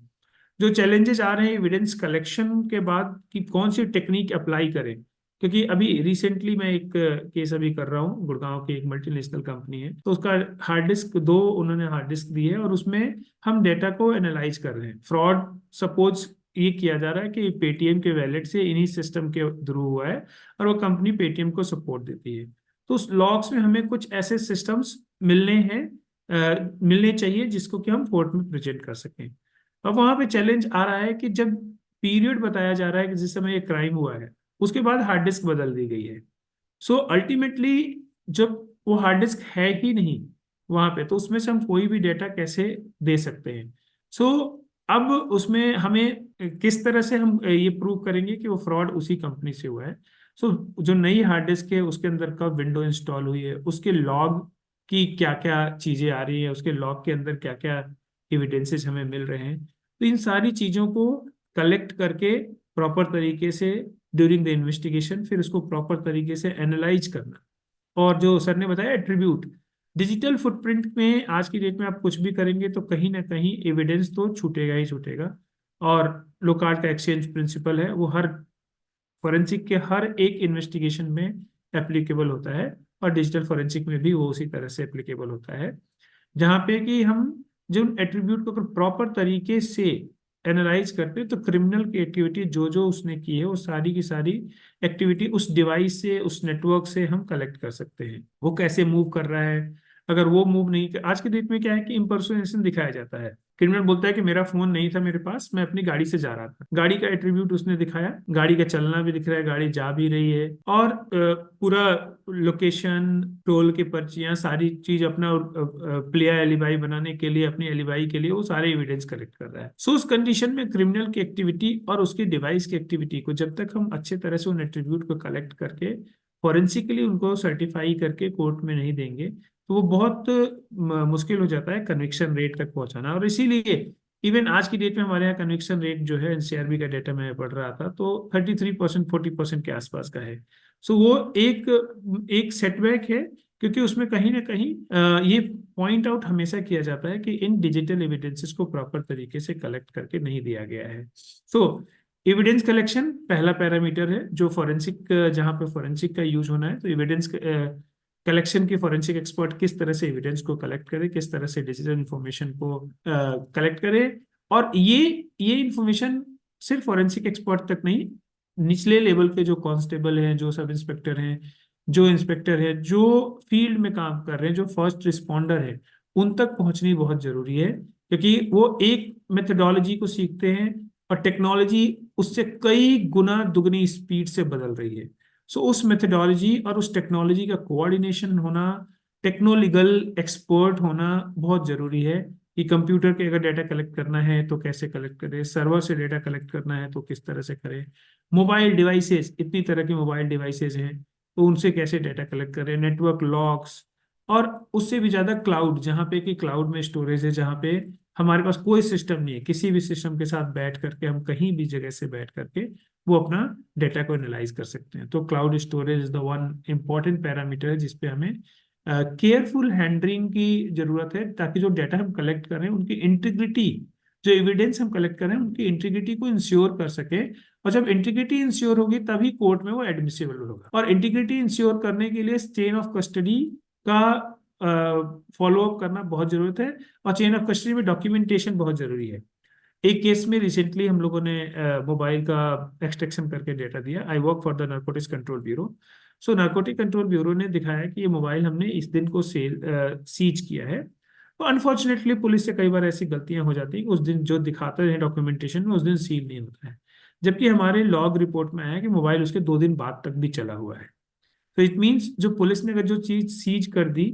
जो चैलेंजेस आ रहे हैं एविडेंस कलेक्शन के बाद कि कौन सी टेक्निक अप्लाई करें, क्योंकि अभी रिसेंटली मैं एक केस अभी कर रहा हूँ, गुड़गांव की एक मल्टीनेशनल कंपनी है, तो उसका हार्ड डिस्क उन्होंने हार्ड डिस्क दी है और उसमें हम डेटा को एनालाइज कर रहे हैं। फ्रॉड सपोज ये किया जा रहा है कि पेटीएम के वैलेट से इन्हीं सिस्टम के थ्रू हुआ है और वो कंपनी पेटीएम को सपोर्ट देती है। तो उस लॉग्स में हमें कुछ ऐसे सिस्टम्स मिलने चाहिए जिसको कि हम कोर्ट में प्रेजेंट कर सकें। अब वहां पे चैलेंज आ रहा है कि जब पीरियड बताया जा रहा है कि जिस समय ये क्राइम हुआ है उसके बाद हार्ड डिस्क बदल दी गई है। सो अल्टीमेटली जब वो हार्ड डिस्क है ही नहीं वहां पे, तो उसमें से हम कोई भी डेटा कैसे दे सकते हैं। सो अब उसमें हमें किस तरह से हम ये प्रूव करेंगे कि वो फ्रॉड उसी कंपनी से हुआ है। सो जो नई हार्ड डिस्क है उसके अंदर कब विंडो इंस्टॉल हुई है, उसके लॉग की क्या क्या चीजें आ रही है, उसके लॉग के अंदर क्या क्या एविडेंसेस हमें मिल रहे हैं, तो इन सारी चीजों को कलेक्ट करके प्रॉपर तरीके से ड्यूरिंग द इन्वेस्टिगेशन फिर उसको प्रॉपर तरीके से एनालाइज करना। और जो सर ने बताया एट्रीब्यूट, डिजिटल फुटप्रिंट में आज की डेट में आप कुछ भी करेंगे तो कहीं ना कहीं एविडेंस तो छूटेगा ही छूटेगा। और लोकार्ड का एक्सचेंज प्रिंसिपल है, वो हर फॉरेंसिक के हर एक इन्वेस्टिगेशन में एप्लीकेबल होता है, और डिजिटल फॉरेंसिक में भी वो उसी तरह से एप्लीकेबल होता है, जहाँ पे कि हम जो एट्रीब्यूट को अगर प्रॉपर तरीके से एनालाइज करते हैं तो क्रिमिनल की एक्टिविटी जो जो उसने की है वो सारी की सारी एक्टिविटी उस डिवाइस से, उस नेटवर्क से हम कलेक्ट कर सकते हैं। वो कैसे मूव कर रहा है, अगर वो मूव नहीं कर, आज के डेट में क्या है कि इम्पर्सोनेशन दिखाया जाता है। क्रिमिनल बोलता है कि मेरा फोन नहीं था मेरे पास, मैं अपनी गाड़ी से जा रहा था, गाड़ी का एट्रीब्यूट उसने दिखाया, गाड़ी का चलना भी दिख रहा है, गाड़ी जा भी रही है, और पूरा लोकेशन, टोल की पर्चियां, सारी चीज अपना प्लेयर एलिबाई बनाने के लिए, अपनी एलिबाई के लिए वो सारे एविडेंस कलेक्ट कर रहा है। सो उस कंडीशन में क्रिमिनल की एक्टिविटी और उसकी डिवाइस की एक्टिविटी को जब तक हम अच्छे तरह से उन एट्रीब्यूट को कलेक्ट करके फॉरेंसिकली उनको सर्टिफाई करके कोर्ट में नहीं देंगे तो वो बहुत मुश्किल हो जाता है कन्विक्शन रेट तक पहुंचाना। और इसीलिए इवन आज की डेट में हमारे यहाँ कन्विक्शन रेट जो है एनसीआरबी का डेटा मैं पढ़ रहा था तो 33% 40% के आसपास का है। सो वो एक सेटबैक है, क्योंकि उसमें कहीं ना कहीं ये पॉइंट आउट हमेशा किया जाता है कि इन डिजिटल एविडेंसेस को प्रॉपर तरीके से कलेक्ट करके नहीं दिया गया है। सो एविडेंस कलेक्शन पहला पैरामीटर है जो फॉरेंसिक, जहाँ पे फॉरेंसिक का यूज होना है, तो एविडेंस कलेक्शन की फॉरेंसिक एक्सपर्ट किस तरह से एविडेंस को कलेक्ट करे, किस तरह से डिजिटल इंफॉर्मेशन को कलेक्ट करे, और ये इंफॉर्मेशन सिर्फ फॉरेंसिक एक्सपर्ट तक नहीं, निचले लेवल के जो कांस्टेबल हैं, जो सब इंस्पेक्टर हैं, जो इंस्पेक्टर है, जो फील्ड में काम कर रहे हैं, जो फर्स्ट रिस्पॉन्डर है, उन तक पहुंचनी बहुत जरूरी है, क्योंकि वो एक मेथडोलॉजी को सीखते हैं और टेक्नोलॉजी उससे कई गुना दुगनी स्पीड से बदल रही है। सो उस मेथडोलॉजी और उस टेक्नोलॉजी का कोऑर्डिनेशन होना, टेक्नोलीगल एक्सपर्ट होना बहुत जरूरी है कि कंप्यूटर के अगर डेटा कलेक्ट करना है तो कैसे कलेक्ट करें, सर्वर से डेटा कलेक्ट करना है तो किस तरह से करें, मोबाइल डिवाइसेस, इतनी तरह की मोबाइल डिवाइसेस हैं तो उनसे कैसे डेटा कलेक्ट करें, नेटवर्क लॉग्स, और उससे भी ज्यादा क्लाउड, जहाँ पे कि क्लाउड में स्टोरेज है, जहाँ पे हमारे पास कोई सिस्टम नहीं है, किसी भी सिस्टम के साथ बैठ करके हम कहीं भी जगह से बैठ करके वो अपना डेटा को एनालाइज कर सकते हैं। तो cloud storage is the one important parameter है जिसपे हमें केयरफुल हैंडलिंग की जरूरत है, ताकि जो डेटा हम कलेक्ट कर रहे हैं उनकी इंटीग्रिटी, जो एविडेंस हम कलेक्ट कर रहे हैं उनकी इंटीग्रिटी को इंश्योर कर सके। और जब इंटीग्रिटी इंश्योर होगी तभी कोर्ट में वो एडमिसिबल होगा। और इंटीग्रिटी इंश्योर करने के लिए चेन ऑफ कस्टडी का फॉलो अप करना बहुत जरूरत है, और चेन ऑफ कस्टडी में डॉक्यूमेंटेशन बहुत जरूरी है। एक केस में रिसेंटली हम लोगों ने मोबाइल का एक्सट्रैक्शन करके डेटा दिया। I work for the narcotics control bureau. So narcotic control bureau ने दिखाया कि ये मोबाइल हमने इस दिन को सीज किया है। तो अनफॉर्चुनेटली पुलिस से कई बार ऐसी गलतियां हो जाती हैं कि उस दिन जो दिखाते हैं डॉक्यूमेंटेशन में उस दिन सील नहीं होता है, जबकि हमारे लॉग रिपोर्ट में आया कि मोबाइल उसके 2 दिन बाद तक भी चला हुआ है। तो इट मीन्स जो पुलिस ने अगर जो चीज सीज कर दी,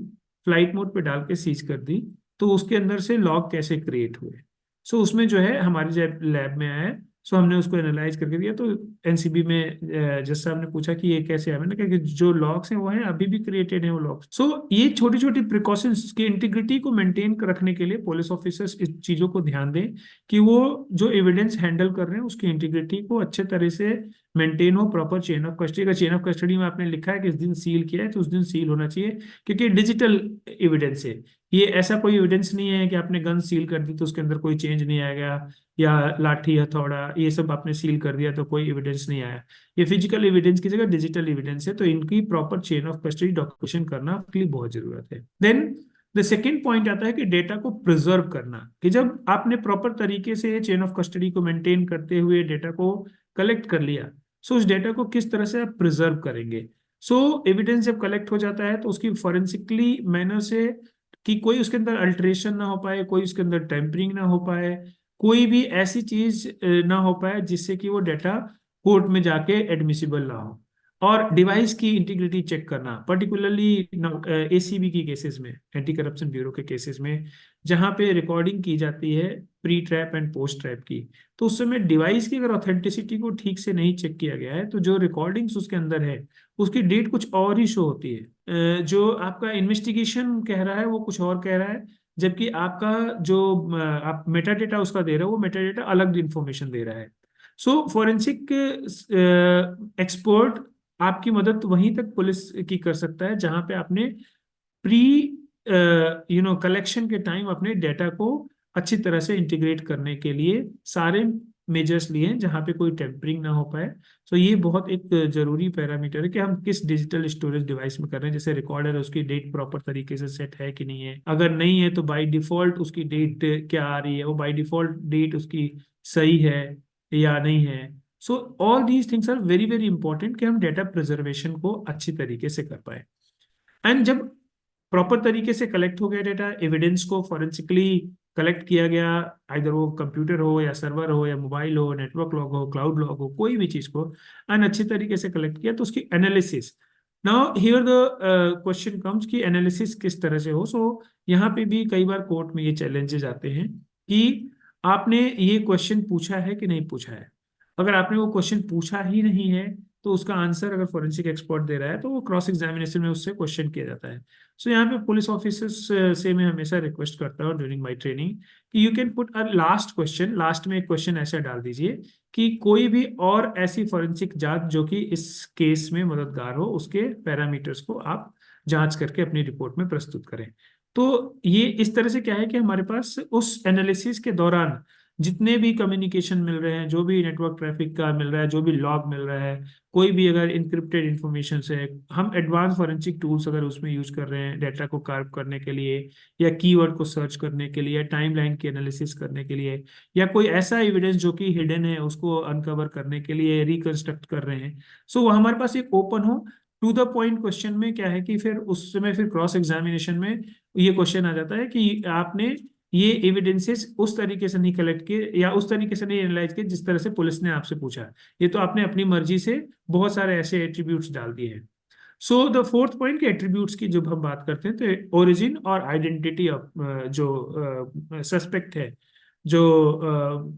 फ्लाइट मोड पे डाल के सीज कर दी, तो उसके अंदर से लॉग कैसे क्रिएट हुए। सो उसमें जो है हमारे जब लैब में आया है, सो हमने उसको एनालाइज करके दिया। तो एनसीबी में जज साहब ने पूछा कि ये कैसे आया, मैंने कहा कि जो लॉग्स हैं वो हैं, अभी भी क्रिएटेड हैं वो लॉग्स। सो ये छोटी छोटी प्रिकॉशंस की इंटीग्रिटी को मेंटेन रखने के लिए पुलिस ऑफिसर्स इस चीजों को ध्यान दें कि वो जो एविडेंस हैंडल कर रहे हैं उसकी इंटीग्रिटी को अच्छे तरह से मेंटेन हो। प्रॉपर चेन ऑफ कस्टडी का, चेन ऑफ कस्टडी में आपने लिखा है कि इस दिन सील किया है तो उस दिन सील होना चाहिए, क्योंकि डिजिटल एविडेंस है ये। ऐसा कोई एविडेंस नहीं है कि आपने गन सील कर दी तो उसके अंदर कोई चेंज नहीं आएगा, या लाठी हथौड़ा ये सब आपने सील कर दिया तो कोई एविडेंस नहीं आया। ये फिजिकल एविडेंस की जगह डिजिटल एविडेंस है, तो इनकी proper chain of custody documentation करना के लिए बहुत जरूरत है। देन द सेकेंड पॉइंट आता है कि डेटा को प्रिजर्व करना, कि जब आपने प्रॉपर तरीके से चेन ऑफ कस्टडी को मेंटेन करते हुए डेटा को कलेक्ट कर लिया, सो उस डेटा को किस तरह से आप प्रिजर्व करेंगे। सो एविडेंस जब कलेक्ट हो जाता है तो उसकी फॉरेंसिकली मैनर से, कि कोई उसके अंदर अल्टरेशन ना हो पाए, कोई उसके अंदर टेम्परिंग ना हो पाए, कोई भी ऐसी चीज ना हो पाए जिससे कि वो डेटा कोर्ट में जाके एडमिसिबल ना हो। और डिवाइस की इंटीग्रिटी चेक करना, पर्टिकुलरली एसीबी की केसेस में, एंटी करप्शन ब्यूरो के केसेस में, जहां पे रिकॉर्डिंग की जाती है pre trap and post trap की, तो उस समय डिवाइस की अगर ऑथेंटिसिटी को ठीक से नहीं चेक किया गया है तो जो रिकॉर्डिंग्स उसके अंदर है उसकी डेट कुछ और ही शो होती है। जो आपका इन्वेस्टिगेशन कह रहा है वो कुछ और कह रहा है, जबकि आपका जो आप मेटा डेटा उसका दे रहे हो वो मेटा डेटा अलग इंफॉर्मेशन दे रहा है। सो फॉरेंसिक एक्सपर्ट आपकी मदद वहीं तक पुलिस की कर सकता है जहां पे आपने प्री कलेक्शन के टाइम अपने डेटा को अच्छी तरह से इंटीग्रेट करने के लिए सारे मेजर्स लिए हैं जहां पे कोई टेम्परिंग ना हो पाए। सो ये बहुत एक जरूरी पैरामीटर है कि हम किस डिजिटल स्टोरेज डिवाइस में कर रहे हैं। जैसे रिकॉर्डर है उसकी डेट प्रॉपर तरीके से सेट है कि नहीं है, अगर नहीं है तो बाय डिफॉल्ट उसकी डेट क्या आ रही है, वो बाय डिफॉल्ट डेट उसकी सही है या नहीं है। So all these things are very very important कि हम डेटा प्रिजर्वेशन को अच्छी तरीके से कर पाए। एंड जब प्रॉपर तरीके से कलेक्ट हो गया डेटा, एविडेंस को फॉरेंसिकली कलेक्ट किया गया, आइदर वो कंप्यूटर हो या सर्वर हो या मोबाइल हो, नेटवर्क लॉग हो, क्लाउड लॉग हो, कोई भी चीज को एंड अच्छी तरीके से कलेक्ट किया, तो उसकी analysis. Now here the question comes कि एनालिसिस किस तरह से हो। सो यहाँ पे भी कई बार कोर्ट में ये चैलेंजेस आते हैं कि आपने ये क्वेश्चन पूछा है कि नहीं पूछा है। अगर आपने वो क्वेश्चन पूछा ही नहीं है तो उसका आंसर अगर फोरेंसिक एक्सपर्ट दे रहा है तो वो क्रॉस एग्जामिनेशन में उससे क्वेश्चन किया जाता है। सो यहाँ पे पुलिस ऑफिसर्स से मैं हमेशा रिक्वेस्ट करता हूँ ड्यूरिंग माय ट्रेनिंग कि you can put a last question, last में एक क्वेश्चन ऐसा डाल दीजिए कि कोई भी और ऐसी फोरेंसिक जांच जो कि इस केस में मददगार हो उसके पैरामीटर्स को आप जांच करके अपनी रिपोर्ट में प्रस्तुत करें। तो ये इस तरह से क्या है कि हमारे पास उस एनालिसिस के दौरान जितने भी कम्युनिकेशन मिल रहे हैं, जो भी नेटवर्क ट्रैफिक का मिल रहा है, जो भी लॉग मिल रहा है, कोई भी अगर इनक्रिप्टेड इंफॉर्मेशन से, हम एडवांस फॉरेंसिक टूल्स अगर उसमें यूज कर रहे हैं डेटा को कार्व करने के लिए, या कीवर्ड को सर्च करने के लिए, या टाइमलाइन की एनालिसिस करने के लिए, या कोई ऐसा एविडेंस जो कि हिडन है उसको अनकवर करने के लिए रिकंस्ट्रक्ट कर रहे हैं, सो वो हमारे पास एक ओपन हो टू द पॉइंट क्वेश्चन में क्या है कि फिर उस समय फिर क्रॉस एग्जामिनेशन में ये क्वेश्चन आ जाता है कि आपने ये एविडेंसेस उस तरीके से नहीं कलेक्ट किए या उस तरीके से नहीं एनालाइज किए जिस तरह से पुलिस ने आपसे पूछा। ये तो आपने अपनी मर्जी से बहुत सारे ऐसे एट्रीब्यूट्स डाल दिए हैं। सो द फोर्थ पॉइंट के एट्रीब्यूट्स की जब हम बात करते हैं तो ओरिजिन और आइडेंटिटी ऑफ जो सस्पेक्ट है, जो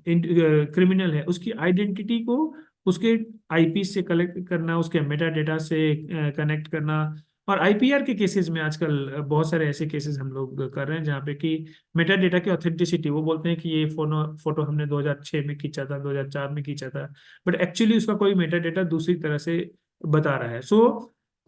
क्रिमिनल है, उसकी आइडेंटिटी को उसके आईपी से कलेक्ट करना, उसके मेटा डेटा से कनेक्ट करना, और आईपीआर के केसेस में आजकल बहुत सारे ऐसे केसेस हम लोग कर रहे हैं जहाँ पे कि मेटा डेटा की ऑथेंटिसिटी, वो बोलते हैं कि ये फोटो हमने 2006 में खींचा था, 2004 में खींचा था, बट एक्चुअली उसका कोई मेटा डेटा दूसरी तरह से बता रहा है। सो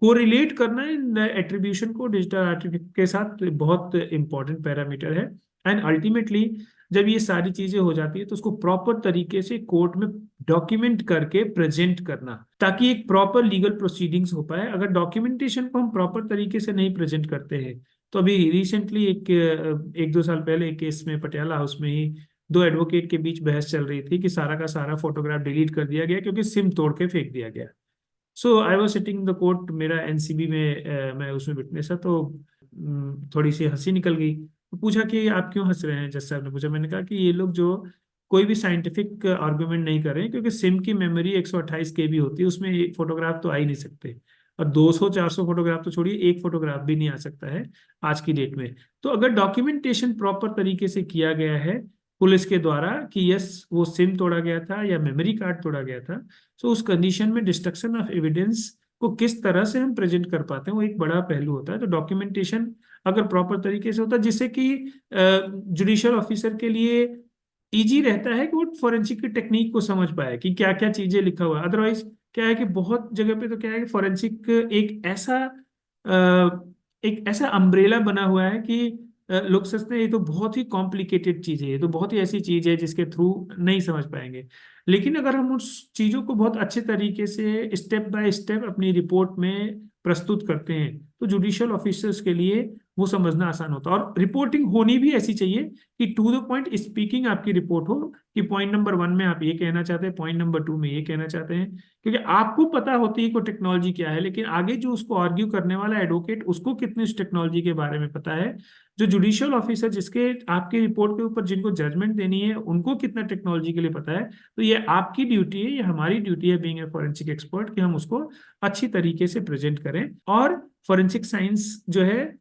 कोरिलेट करना इन एट्रीब्यूशन को डिजिटल आर्टिफैक्ट के साथ बहुत इंपॉर्टेंट पैरामीटर है। एंड अल्टीमेटली जब ये सारी चीजें हो जाती है तो उसको प्रॉपर तरीके से कोर्ट में डॉक्यूमेंट करके प्रेजेंट करना, ताकि एक प्रॉपर लीगल प्रोसीडिंग्स हो पाए। अगर डॉक्यूमेंटेशन को हम प्रॉपर तरीके से नहीं प्रेजेंट करते हैं, तो अभी रिसेंटली एक दो साल पहले एक केस में पटियाला हाउस में ही दो एडवोकेट के बीच बहस चल रही थी कि सारा का सारा फोटोग्राफ डिलीट कर दिया गया क्योंकि सिम तोड़ के फेंक दिया गया। So I was sitting the court, मेरा एनसीबी में मैं उसमें विटनेस था, तो थोड़ी सी हंसी निकल गई। तो पूछा कि आप क्यों हंस रहे हैं, जज साहब ने पूछा। मैंने कहा कि ये लोग जो कोई भी साइंटिफिक आर्गुमेंट नहीं कर रहे हैं, क्योंकि सिम की मेमोरी 128 KB होती है, उसमें एक फोटोग्राफ तो आ ही नहीं सकते, और 200-400 फोटोग्राफ तो छोड़िए, एक फोटोग्राफ भी नहीं आ सकता है आज की डेट में। तो अगर डॉक्यूमेंटेशन प्रॉपर तरीके से किया गया है पुलिस के द्वारा कि यस वो सिम तोड़ा गया था या मेमोरी कार्ड तोड़ा गया था, तो उस कंडीशन में डिस्ट्रक्शन ऑफ एविडेंस को किस तरह से हम प्रेजेंट कर पाते हैं वो एक बड़ा पहलू होता है। तो डॉक्यूमेंटेशन अगर प्रॉपर तरीके से होता है, जिससे कि जुडिशियल ऑफिसर के लिए इजी रहता है कि वो फोरेंसिक की टेक्निक को समझ पाए कि क्या क्या चीजें लिखा हुआ है। अदरवाइज क्या है कि बहुत जगह पे तो क्या है कि फोरेंसिक एक ऐसा अम्ब्रेला बना हुआ है कि लोग सोचते हैं ये तो बहुत ही कॉम्प्लिकेटेड चीज है, ये तो बहुत ही ऐसी चीज है जिसके थ्रू नहीं समझ पाएंगे। लेकिन अगर हम उस चीजों को बहुत अच्छे तरीके से स्टेप बाय स्टेप अपनी रिपोर्ट में प्रस्तुत करते हैं, तो जुडिशियल ऑफिसर्स के लिए वो समझना आसान होता है। और रिपोर्टिंग होनी भी ऐसी चाहिए कि टू द पॉइंट स्पीकिंग आपकी रिपोर्ट हो, कि पॉइंट नंबर 1 में आप ये कहना चाहते हैं, पॉइंट नंबर 2 में ये कहना चाहते हैं। क्योंकि आपको पता होती है कि टेक्नोलॉजी क्या है, लेकिन आगे जो उसको आर्ग्यू करने वाला एडवोकेट, उसको कितनी उस टेक्नोलॉजी के बारे में पता है, जो जुडिशियल ऑफिसर जिसके आपकी रिपोर्ट के ऊपर जिनको जजमेंट देनी है, उनको कितना टेक्नोलॉजी के लिए पता है। तो ये आपकी ड्यूटी है, ये हमारी ड्यूटी है बीइंग ए फॉरेंसिक एक्सपर्ट, कि हम उसको अच्छी तरीके से प्रेजेंट करें। और फॉरेंसिक साइंस जो है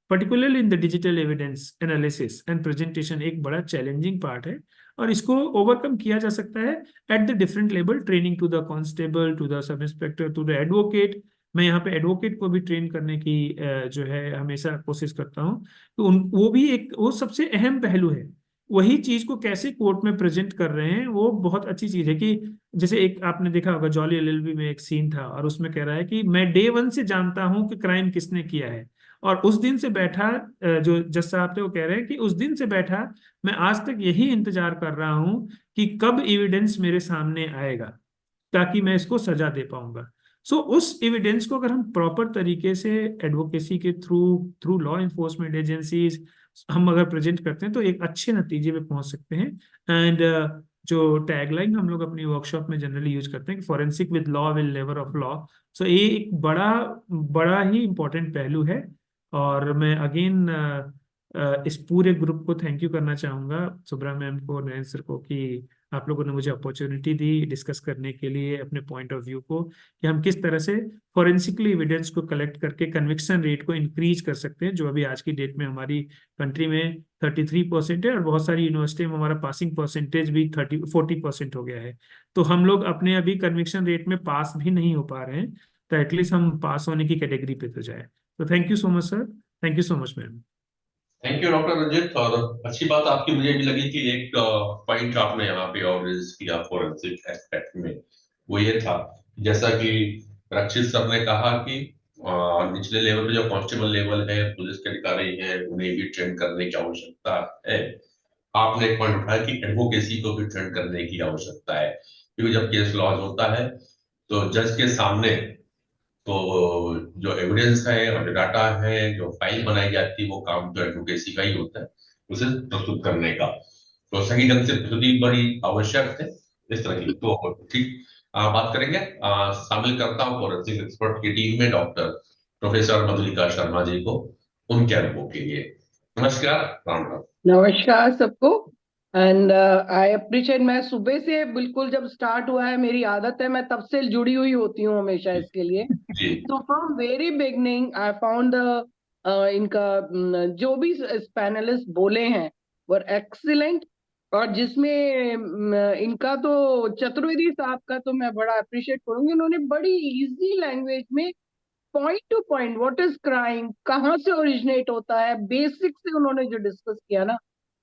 particularly in the digital evidence analysis and presentation एक बड़ा चैलेंजिंग पार्ट है, और इसको ओवरकम किया जा सकता है at the different level, training to the constable, to the sub inspector, to the advocate. मैं यहाँ पे एडवोकेट को भी ट्रेन करने की जो है हमेशा कोशिश करता हूँ। तो वो भी एक वो सबसे अहम पहलू है, वही चीज को कैसे कोर्ट में प्रेजेंट कर रहे हैं वो बहुत अच्छी चीज है। कि जैसे एक आपने देखा होगा जॉली एलएलबी में एक सीन था, और उसमें कह रहा है कि मैं डे 1 से जानता हूं कि क्राइम किसने किया है, और उस दिन से बैठा, जो जज साहब थे वो कह रहे हैं कि उस दिन से बैठा मैं आज तक यही इंतजार कर रहा हूं कि कब एविडेंस मेरे सामने आएगा ताकि मैं इसको सजा दे पाऊंगा। सो उस एविडेंस को अगर हम प्रॉपर तरीके से एडवोकेसी के through through law enforcement agencies हम अगर प्रेजेंट करते हैं, तो एक अच्छे नतीजे पे पहुंच सकते हैं। एंड जो टैगलाइन हम लोग अपनी वर्कशॉप में जनरली यूज करते हैं कि forensic with law will never of law. So ये एक बड़ा बड़ा ही इंपॉर्टेंट पहलू है। और मैं अगेन इस पूरे ग्रुप को थैंक यू करना चाहूंगा, सुब्रा मैम को, नयन सर को, कि आप लोगों ने मुझे अपॉर्चुनिटी दी डिस्कस करने के लिए अपने पॉइंट ऑफ व्यू को, कि हम किस तरह से फॉरेंसिकली एविडेंस को कलेक्ट करके कन्विक्शन रेट को इंक्रीज कर सकते हैं, जो अभी आज की डेट में हमारी कंट्री में 33% है, और बहुत सारी यूनिवर्सिटी में हमारा पासिंग परसेंटेज भी 40% हो गया है। तो हम लोग अपने अभी कन्विक्शन रेट में पास भी नहीं हो पा रहे हैं, तो एटलीस्ट हम पास होने की कैटेगरी पे तो जाए। तो thank you so much sir, thank you so much ma'am. Thank you doctor Ranjit. और अच्छी बात आपकी मुझे भी लगी कि एक पॉइंट आपने यहाँ पे और रेज किया फोरेंसिक एस्पेक्ट में, वो ये था जैसा कि रक्षित सर ने कहा कि निचले लेवल पे जो कांस्टेबल लेवल है, पुलिस के अधिकारी हैं, उन्हें भी ट्रेन करने की आवश्यकता है। आपने एक पॉइंट उठाया कि एडवोकेसी को भी ट्रेन करने की आवश्यकता है, क्योंकि जब केस लॉज होता है तो जज के सामने तो जो एविडेंस है और जो डाटा है, जो फाइल बनाई जाती है, वो काम तो एडवोकेसी का ही होता है, उसे प्रस्तुत करने का। तो सही ढंग से प्रस्तुति बड़ी आवश्यक है इस तरह की। तो ठीक बात करेंगे। शामिल करता हूँ फॉरेंसिक एक्सपर्ट की टीम में डॉक्टर प्रोफेसर मधुलिका शर्मा जी को, उनके अनुभव के लिए। नमस्कार, राम राम। नमस्कार सबको। एंड आई अप्रिशिएट, मैं सुबह से बिल्कुल जब स्टार्ट हुआ है, मेरी आदत है, मैं तब से जुड़ी हुई होती हूँ हमेशा इसके लिए। जी तो from very beginning I found इनका जो भी पैनलिस्ट बोले हैं वर एक्सीलेंट, और जिसमें इनका तो चतुर्वेदी साहब का तो मैं बड़ा अप्रिशिएट करूंगी, उन्होंने बड़ी इजी लैंग्वेज में point two point what is crime, कहाँ से ओरिजिनेट होता है, बेसिक से उन्होंने जो डिस्कस किया ना,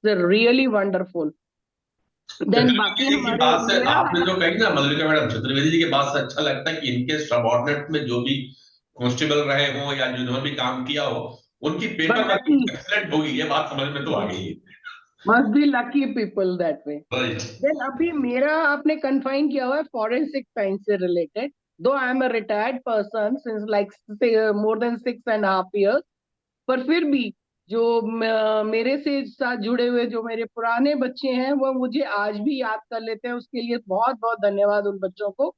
रियली वंडरफुल। देन बाकी चतुर्वेदी जी की हमारे बात से मेरा आपने जो कही ना मधुलिका मैडम, चतुर्वेदी जी की बात से अच्छा लगता है कि इनके सबऑर्डिनेट में जो भी कांस्टेबल रहे हो या जिन्होंने भी काम किया हो, उनकी पेपर बट वर्क एक्सलेंट होगी, ये बात समझ में तो आ गई है। Must be lucky people that way. Right. Then अभी मेरा आपने कन्फाइन किया हुआ है फॉरेंसिक साइंस से रिलेटेड, दो I am a retired person since like more than 6.5 years, पर फिर भी जो मेरे से साथ जुड़े हुए जो मेरे पुराने बच्चे हैं वो मुझे आज भी याद कर लेते हैं, उसके लिए बहुत बहुत धन्यवाद उन बच्चों को।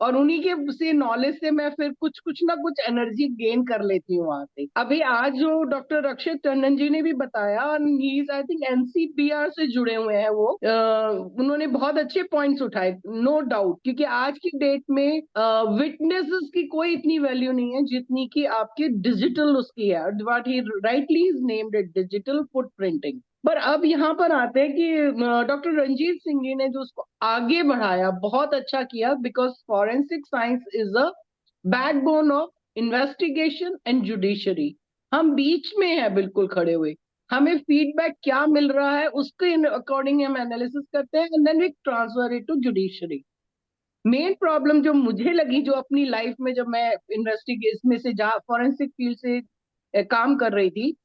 और उन्हीं के से नॉलेज से मैं फिर कुछ कुछ ना कुछ एनर्जी गेन कर लेती हूँ वहां से। अभी आज जो डॉक्टर रक्षित टंडन जी ने भी बताया, ही इज आई थिंक एनसीपीआर से जुड़े हुए हैं वो, उन्होंने बहुत अच्छे पॉइंट्स उठाए, नो डाउट, क्योंकि आज की डेट में विटनेसेस की कोई इतनी वैल्यू नहीं है जितनी कि आपकी डिजिटल उसकी है, what he rightly is named it digital footprinting. पर अब यहाँ पर आते हैं कि डॉक्टर रंजीत सिंह जी ने जो उसको आगे बढ़ाया, बहुत अच्छा किया, because forensic science is a backbone of investigation and judiciary. हम बीच में है बिल्कुल खड़े हुए, हमें फीडबैक क्या मिल रहा है उसके अकॉर्डिंग हम एनालिसिस करते हैं and then we transfer it to judiciary. Main problem जो मुझे लगी, जो अपनी लाइफ में जब मैं इन्वेस्टिगेशन में से जा फॉरेंसिक फील्ड से काम कर रही थी,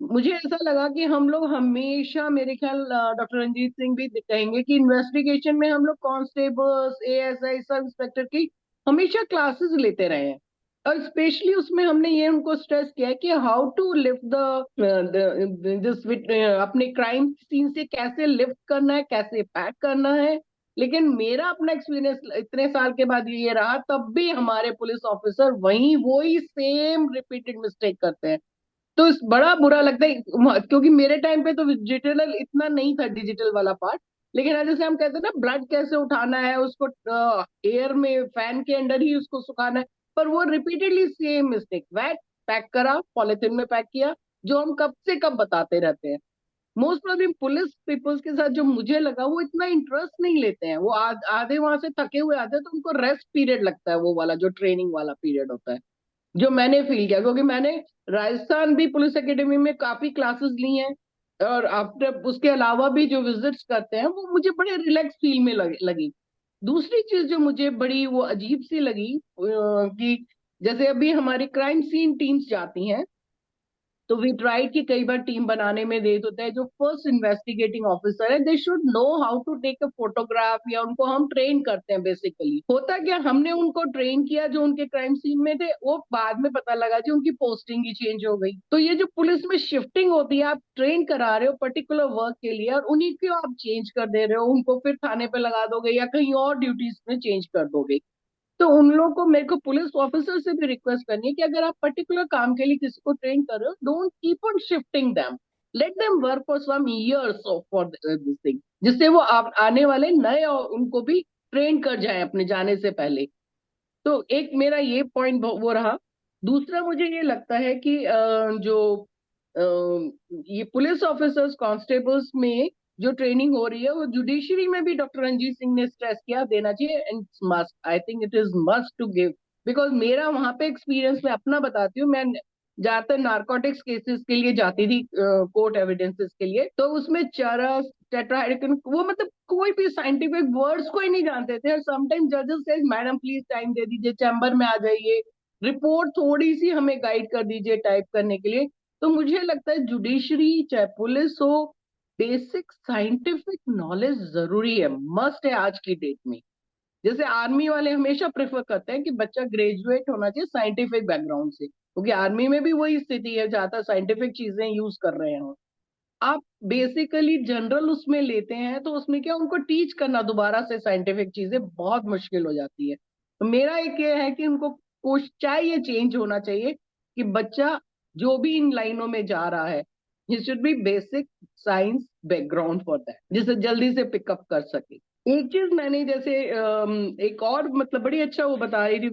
मुझे ऐसा लगा कि हम लोग हमेशा, मेरे ख्याल डॉक्टर रंजीत सिंह भी कहेंगे कि इन्वेस्टिगेशन में हम लोग कांस्टेबल्स, एएसआई, सब इंस्पेक्टर की हमेशा क्लासेस लेते रहे हैं, और स्पेशली उसमें हमने ये उनको स्ट्रेस किया है कि हाउ टू लिफ्ट अपने क्राइम सीन से कैसे लिफ्ट करना है, कैसे पैक करना है। लेकिन मेरा अपना एक्सपीरियंस इतने साल के बाद ये रहा, तब भी हमारे पुलिस ऑफिसर वही सेम रिपीटेड मिस्टेक करते हैं। तो बड़ा बुरा लगता है, क्योंकि मेरे टाइम पे तो डिजिटल इतना नहीं था, डिजिटल वाला पार्ट। लेकिन आज जैसे हम कहते हैं ना, ब्लड कैसे उठाना है उसको, एयर में फैन के अंडर ही उसको सुखाना है, पर वो repeatedly same mistake, wet pack करा, पॉलिथीन में पैक किया, जो हम कब से कब बताते रहते हैं। मोस्ट प्रॉब्लम पुलिस पीपल्स के साथ जो मुझे लगा, वो इतना इंटरेस्ट नहीं लेते हैं, वो आधे वहां से थके हुए आते हैं, तो उनको रेस्ट पीरियड लगता है, वो वाला जो ट्रेनिंग वाला पीरियड होता है, जो मैंने फील किया, क्योंकि मैंने राजस्थान भी पुलिस एकेडमी में काफी क्लासेस ली हैं, और आफ्टर उसके अलावा भी जो विजिट्स करते हैं, वो मुझे बड़े रिलैक्स फील में लगी। दूसरी चीज जो मुझे बड़ी वो अजीब सी लगी, कि जैसे अभी हमारी क्राइम सीन टीम्स जाती हैं, तो वी ट्राइड कि कई बार टीम बनाने में देर होता है, जो फर्स्ट इन्वेस्टिगेटिंग ऑफिसर है, they should know how to take a photograph, या उनको हम ट्रेन करते हैं। बेसिकली होता क्या, हमने उनको ट्रेन किया जो उनके क्राइम सीन में थे, वो बाद में पता लगा कि उनकी पोस्टिंग ही चेंज हो गई। तो ये जो पुलिस में शिफ्टिंग होती है, आप ट्रेन करा रहे हो पर्टिकुलर वर्क के लिए, और उन्हीं को आप चेंज कर दे रहे हो, उनको फिर थाने पे लगा दोगे या कहीं और ड्यूटीज में चेंज कर दोगे। तो उन लोगों को, मेरे को पुलिस ऑफिसर से भी रिक्वेस्ट करनी है कि अगर आप पर्टिकुलर काम के लिए किसी को ट्रेन कर रहे हो, don't keep on shifting them, let them work for some years for this thing, जिससे वो आप आने वाले नए और उनको भी ट्रेन कर जाए अपने जाने से पहले। तो एक मेरा ये पॉइंट वो रहा। दूसरा मुझे ये लगता है कि जो ये पुलिस ऑफिसर्स कांस्टेबल्स में जो ट्रेनिंग हो रही है, वो जुडिशरी में भी डॉक्टर रंजीत सिंह ने स्ट्रेस किया, देना चाहिए, and must, I think it is must to give, because मेरा वहां पे एक्सपीरियंस मैं अपना बताती हूँ। मैं ज्यादातर नारकोटिक्स केसेस के लिए जाती थी, कोर्ट एविडेंसेस के लिए, तो उसमें चरस, टेट्राहाइड्रोकिन, वो मतलब कोई भी साइंटिफिक वर्ड्स को ही नहीं जानते थे, और समटाइम जजेस से मैडम प्लीज टाइम दे दीजिए, चैम्बर में आ जाइए, रिपोर्ट थोड़ी सी हमें गाइड कर दीजिए टाइप करने के लिए। तो मुझे लगता है जुडिशरी चाहे पुलिस हो, बेसिक साइंटिफिक नॉलेज जरूरी है, मस्ट है आज की डेट में। जैसे आर्मी वाले हमेशा प्रेफर करते हैं कि बच्चा ग्रेजुएट होना चाहिए साइंटिफिक बैकग्राउंड से, क्योंकि आर्मी में भी वही स्थिति है, ज्यादा साइंटिफिक चीजें यूज कर रहे हैं। आप बेसिकली जनरल उसमें लेते हैं, तो उसमें क्या, उनको टीच करना दोबारा से साइंटिफिक चीजें बहुत मुश्किल हो जाती है। तो मेरा एक ये है कि उनको चाहे ये चेंज होना चाहिए कि बच्चा जो भी इन लाइनों में जा रहा है, he should be basic science background for that, जिसे जल्दी से पिकअप कर सके। एक चीज मैंने जैसे एक और मतलब बड़ी अच्छा वो बता रही थी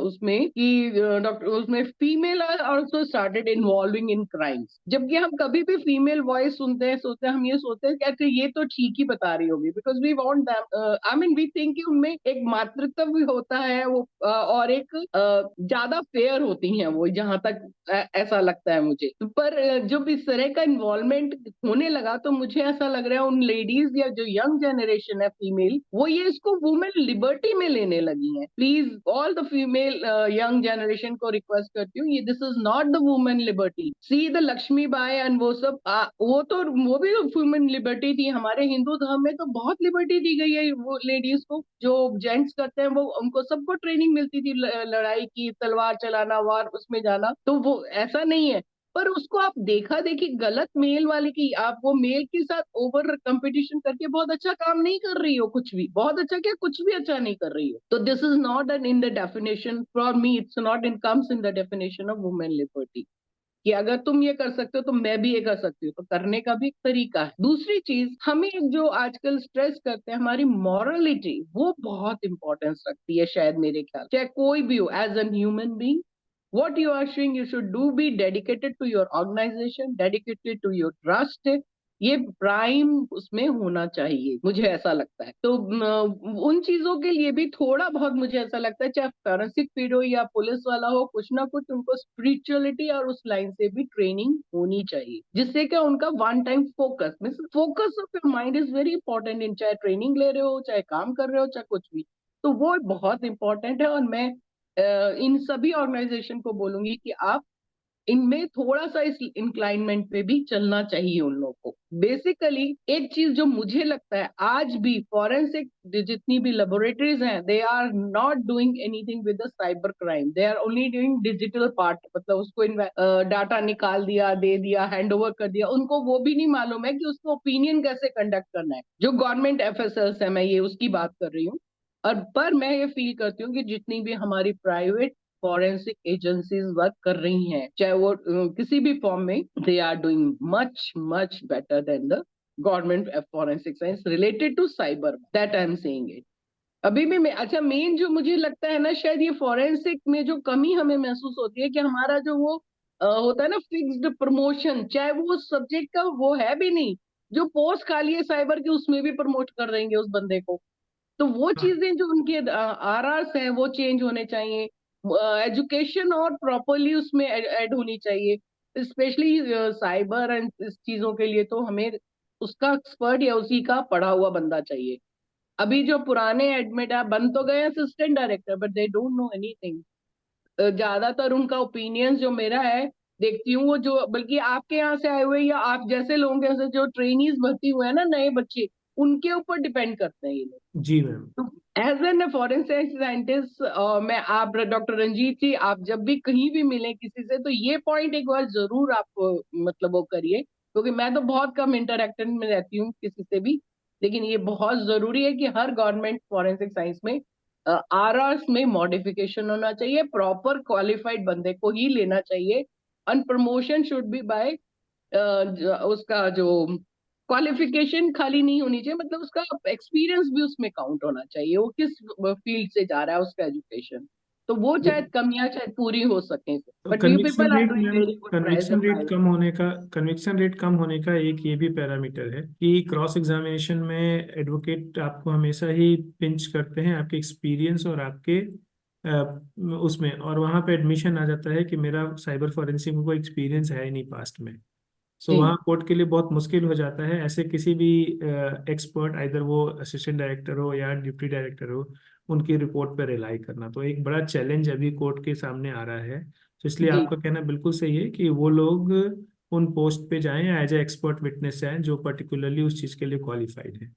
उसमें कि डॉक्टर उसमें female also started involving in crimes, जबकि हम कभी भी फीमेल वॉइस सुनते हैं सोचते हैं हम ये सोचते हैं कि अच्छा ये तो ठीक ही बता रही होगी, because we want them, I mean we think कि उनमें एक मातृत्व भी होता है वो और एक ज्यादा फेयर होती हैं वो, जहां तक ऐसा लगता है मुझे। पर जब इस तरह का इन्वॉल्वमेंट होने लगा तो मुझे ऐसा लग रहा है उन लेडीज या जो यंग जनरेशन है फीमेल, वो ये इसको वुमेन लिबर्टी में लेने लगी हैं। Please all the female young generation को रिक्वेस्ट करती हूँ, ये this is not the women liberty. See the Lakshmi Bai and वो सब वो भी वुमेन लिबर्टी थी। हमारे हिंदू धर्म में तो बहुत लिबर्टी दी गई है वो लेडीज को, जो जेंट्स करते हैं वो उनको सबको ट्रेनिंग मिलती थी लड़ाई की, तलवार चलाना, वार उसमें जाना, तो वो ऐसा नहीं है। पर उसको आप देखा देखी गलत मेल वाले की, आप वो मेल के साथ ओवर कंपटीशन करके बहुत अच्छा काम नहीं कर रही हो, कुछ भी बहुत अच्छा क्या कुछ भी अच्छा नहीं कर रही हो। तो this is not an in the definition for me, it's not in comes in the definition of women liberty कि अगर तुम ये कर सकते हो तो मैं भी ये कर सकती हूँ। तो करने का भी एक तरीका है। दूसरी चीज, हमें जो आजकल स्ट्रेस करते हैं हमारी मॉरलिटी, वो बहुत इंपॉर्टेंस रखती है शायद मेरे ख्याल, चाहे कोई भी हो, as an human being what you are showing you should do be dedicated to your organization, dedicated to your trust, ये प्राइम उसमें होना चाहिए, मुझे ऐसा लगता है। तो उन चीजों के लिए भी थोड़ा बहुत मुझे ऐसा लगता है, चाहे फॉरेंसिक फील्ड हो या पुलिस वाला हो, कुछ ना कुछ उनको स्पिरिचुअलिटी और उस लाइन से भी ट्रेनिंग होनी चाहिए, जिससे कि उनका one time focus of your mind is very important in, चाहे ट्रेनिंग ले रहे हो, चाहे काम कर रहे हो, चाहे कुछ भी, तो वो बहुत इंपॉर्टेंट है। और मैं इन सभी ऑर्गेनाइजेशन को बोलूंगी कि आप इनमें थोड़ा सा इस इंक्लाइनमेंट पे भी चलना चाहिए उन लोगों को। बेसिकली एक चीज जो मुझे लगता है, आज भी फॉरेंसिक जितनी भी लेबोरेटरीज हैं, they are not doing anything with the cyber crime, they are only doing digital part, मतलब उसको डाटा निकाल दिया, दे दिया, हैंड ओवर कर दिया, उनको वो भी नहीं मालूम है कि उसको ओपिनियन कैसे कंडक्ट करना है। जो गवर्नमेंट एफएसएल्स है, मैं ये उसकी बात कर रही हूँ। और पर मैं ये फील करती हूँ कि जितनी भी हमारी प्राइवेट फॉरेंसिक एजेंसीज वर्क कर रही हैं, चाहे वो किसी भी फॉर्म में, they are doing much much better than the government forensic science related to cyber, that I am saying it. अभी भी मैं, अच्छा मेन जो मुझे लगता है ना, शायद ये फॉरेंसिक में जो कमी हमें महसूस होती है कि हमारा जो वो होता है ना फिक्स्ड प्रमोशन, चाहे वो सब्जेक्ट का वो है भी नहीं, जो पोस्ट खाली है साइबर की उसमें भी प्रमोट कर देंगे उस बंदे को। तो वो चीजें जो उनके आरआरस हैं वो चेंज होने चाहिए, एजुकेशन और प्रॉपरली उसमें ऐड होनी चाहिए, स्पेशली साइबर एंड इस चीजों के लिए तो हमें उसका एक्सपर्ट या उसी का पढ़ा हुआ बंदा चाहिए। अभी जो पुराने एडमिट है बन तो गए assistant director, but they don't know anything. ज्यादातर उनका ओपिनियन जो मेरा है देखती हूँ, वो जो बल्कि आपके यहाँ से आए हुए या आप जैसे लोगों के यहाँ से जो ट्रेनीज भर्ती हुए हैं ना, नए बच्चे, उनके ऊपर डिपेंड करते हैं ये लोग। जी मैम। तो एज एन फॉरेंसिक साइंटिस्ट मैं, आप डॉक्टर रंजीत जी, आप जब भी कहीं भी मिले किसी से, तो ये पॉइंट एक बार जरूर आप मतलब वो करिए, क्योंकि मैं तो बहुत कम इंटरेक्शन में रहती हूँ किसी से भी, लेकिन ये बहुत जरूरी है कि हर गवर्नमेंट फॉरेंसिक साइंस में आरआर्स में मॉडिफिकेशन होना चाहिए, प्रॉपर क्वालिफाइड बंदे को ही लेना चाहिए, and promotion should be by उसका जो क्वालिफिकेशन खाली नहीं होनी चाहिए, मतलब उसका एक्सपीरियंस भी उसमें काउंट होना चाहिए, वो किस फील्ड से जा रहा है उसका एजुकेशन। तो वो शायद कमियां शायद पूरी हो सके, but you conviction people are rate doing ma'am, very good as a private. Conviction rate कम होने का एक ये भी पैरामीटर है कि क्रॉस एग्जामिनेशन में एडवोकेट आपको हमेशा ही पिंच करते हैं आपके एक्सपीरियंस और आपके उसमें, और वहाँ पे एडमिशन आ जाता है कि मेरा साइबर फॉरेंसिक में कोई एक्सपीरियंस है ही नहीं पास्ट में। सो जी वहाँ कोर्ट के लिए बहुत मुश्किल हो जाता है ऐसे किसी भी एक्सपर्ट, आइदर वो असिस्टेंट डायरेक्टर हो या डिप्टी डायरेक्टर हो, उनकी रिपोर्ट पर रिलाई करना तो एक बड़ा चैलेंज अभी कोर्ट के सामने आ रहा है। तो इसलिए जी, आपका कहना बिल्कुल सही है कि वो लोग उन पोस्ट पे जाएं, एज ए एक्सपर्ट विटनेस जाएं जो पर्टिकुलरली उस चीज़ के लिए क्वालिफाइड है।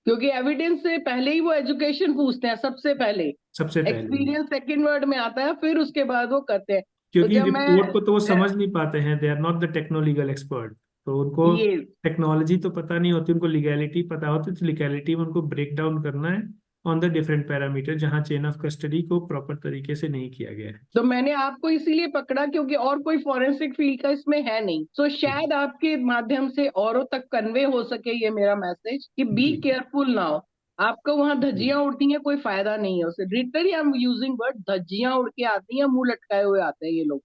क्योंकि एविडेंस से पहले ही वो एजुकेशन पूछते हैं सबसे पहले, सबसे पहले ही, एक्सपीरियंस सेकंड वर्ड में आता है, फिर उसके बाद वो करते हैं। तो क्योंकि जब मैं रिपोर्ट को तो वो समझ नहीं पाते हैं, they are not the technolegal expert, तो उनको ये टेक्नोलॉजी तो पता नहीं होती, उनको लीगैलिटी पता होती, तो लीगैलिटी में उनको ब्रेक डाउन करना है ऑन द डिफरेंट पैरामीटर जहाँ चेन ऑफ कस्टडी को प्रॉपर तरीके से नहीं किया गया है। तो मैंने आपको इसीलिए पकड़ा क्योंकि और कोई फॉरेंसिक फील्ड का इसमें है नहीं, तो जी शायद आपके माध्यम से औरों तक कन्वे हो सके ये मेरा मैसेज कि बी जी केयरफुल नाउ। आपको वहां धज्जियां उड़ती हैं, कोई फायदा नहीं है उससे। Literally I am using word, धज्जियां उड़ के आती हैं, मुंह लटकाए हुए आते हैं ये लोग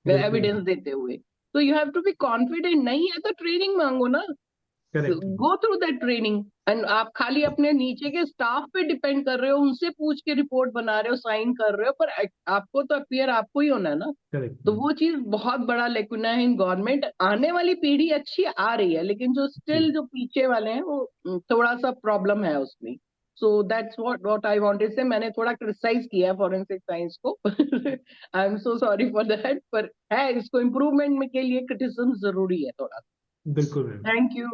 बिल्कुल एविडेंस देते हुए। तो you have to be confident, नहीं है तो ट्रेनिंग मांगो ना, correct. Go through that training. And आप खाली अपने नीचे के स्टाफ पे डिपेंड कर रहे हो, उनसे पूछ के रिपोर्ट बना रहे हो, साइन कर रहे हो, पर आपको तो अपीयर आपको ही होना है ना। करेक्ट। तो वो चीज बहुत बड़ा लेकुना है इन गवर्नमेंट। आने वाली पीढ़ी अच्छी आ रही है, लेकिन जो स्टिल जो पीछे वाले हैं वो थोड़ा सा प्रॉब्लम है उसमें। So that's what I wanted से। मैंने थोड़ा क्रिटिसाइज किया है फॉरेंसिक साइंस को I am so sorry for that, पर है इसको इम्प्रूवमेंट में के लिए क्रिटिसिज्म जरूरी है थोड़ा। बिल्कुल ma'am. Thank you.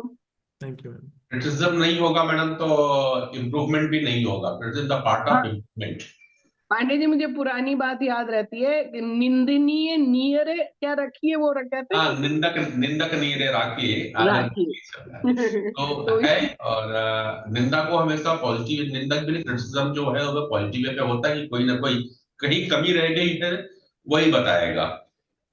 Thank you ma'am. Criticism नहीं होगा मैडम तो इम्प्रूवमेंट भी नहीं होगा। Criticism the part of improvement. Pandey ji, मुझे पुरानी बात याद रहती है कि निंदनीय नियरे क्या रखी है, वो कहते हाँ, हैं निंदक निंदक नीरे राखिए आनंद राखी। की सब। तो तो है। इस और निंदा को हमेशा पॉजिटिव, निंदक भी क्रिटिसिज्म जो है वो पॉजिटिव वे पे होता है कि कोई ना कोई कहीं कमी रह गई है वही बताएगा।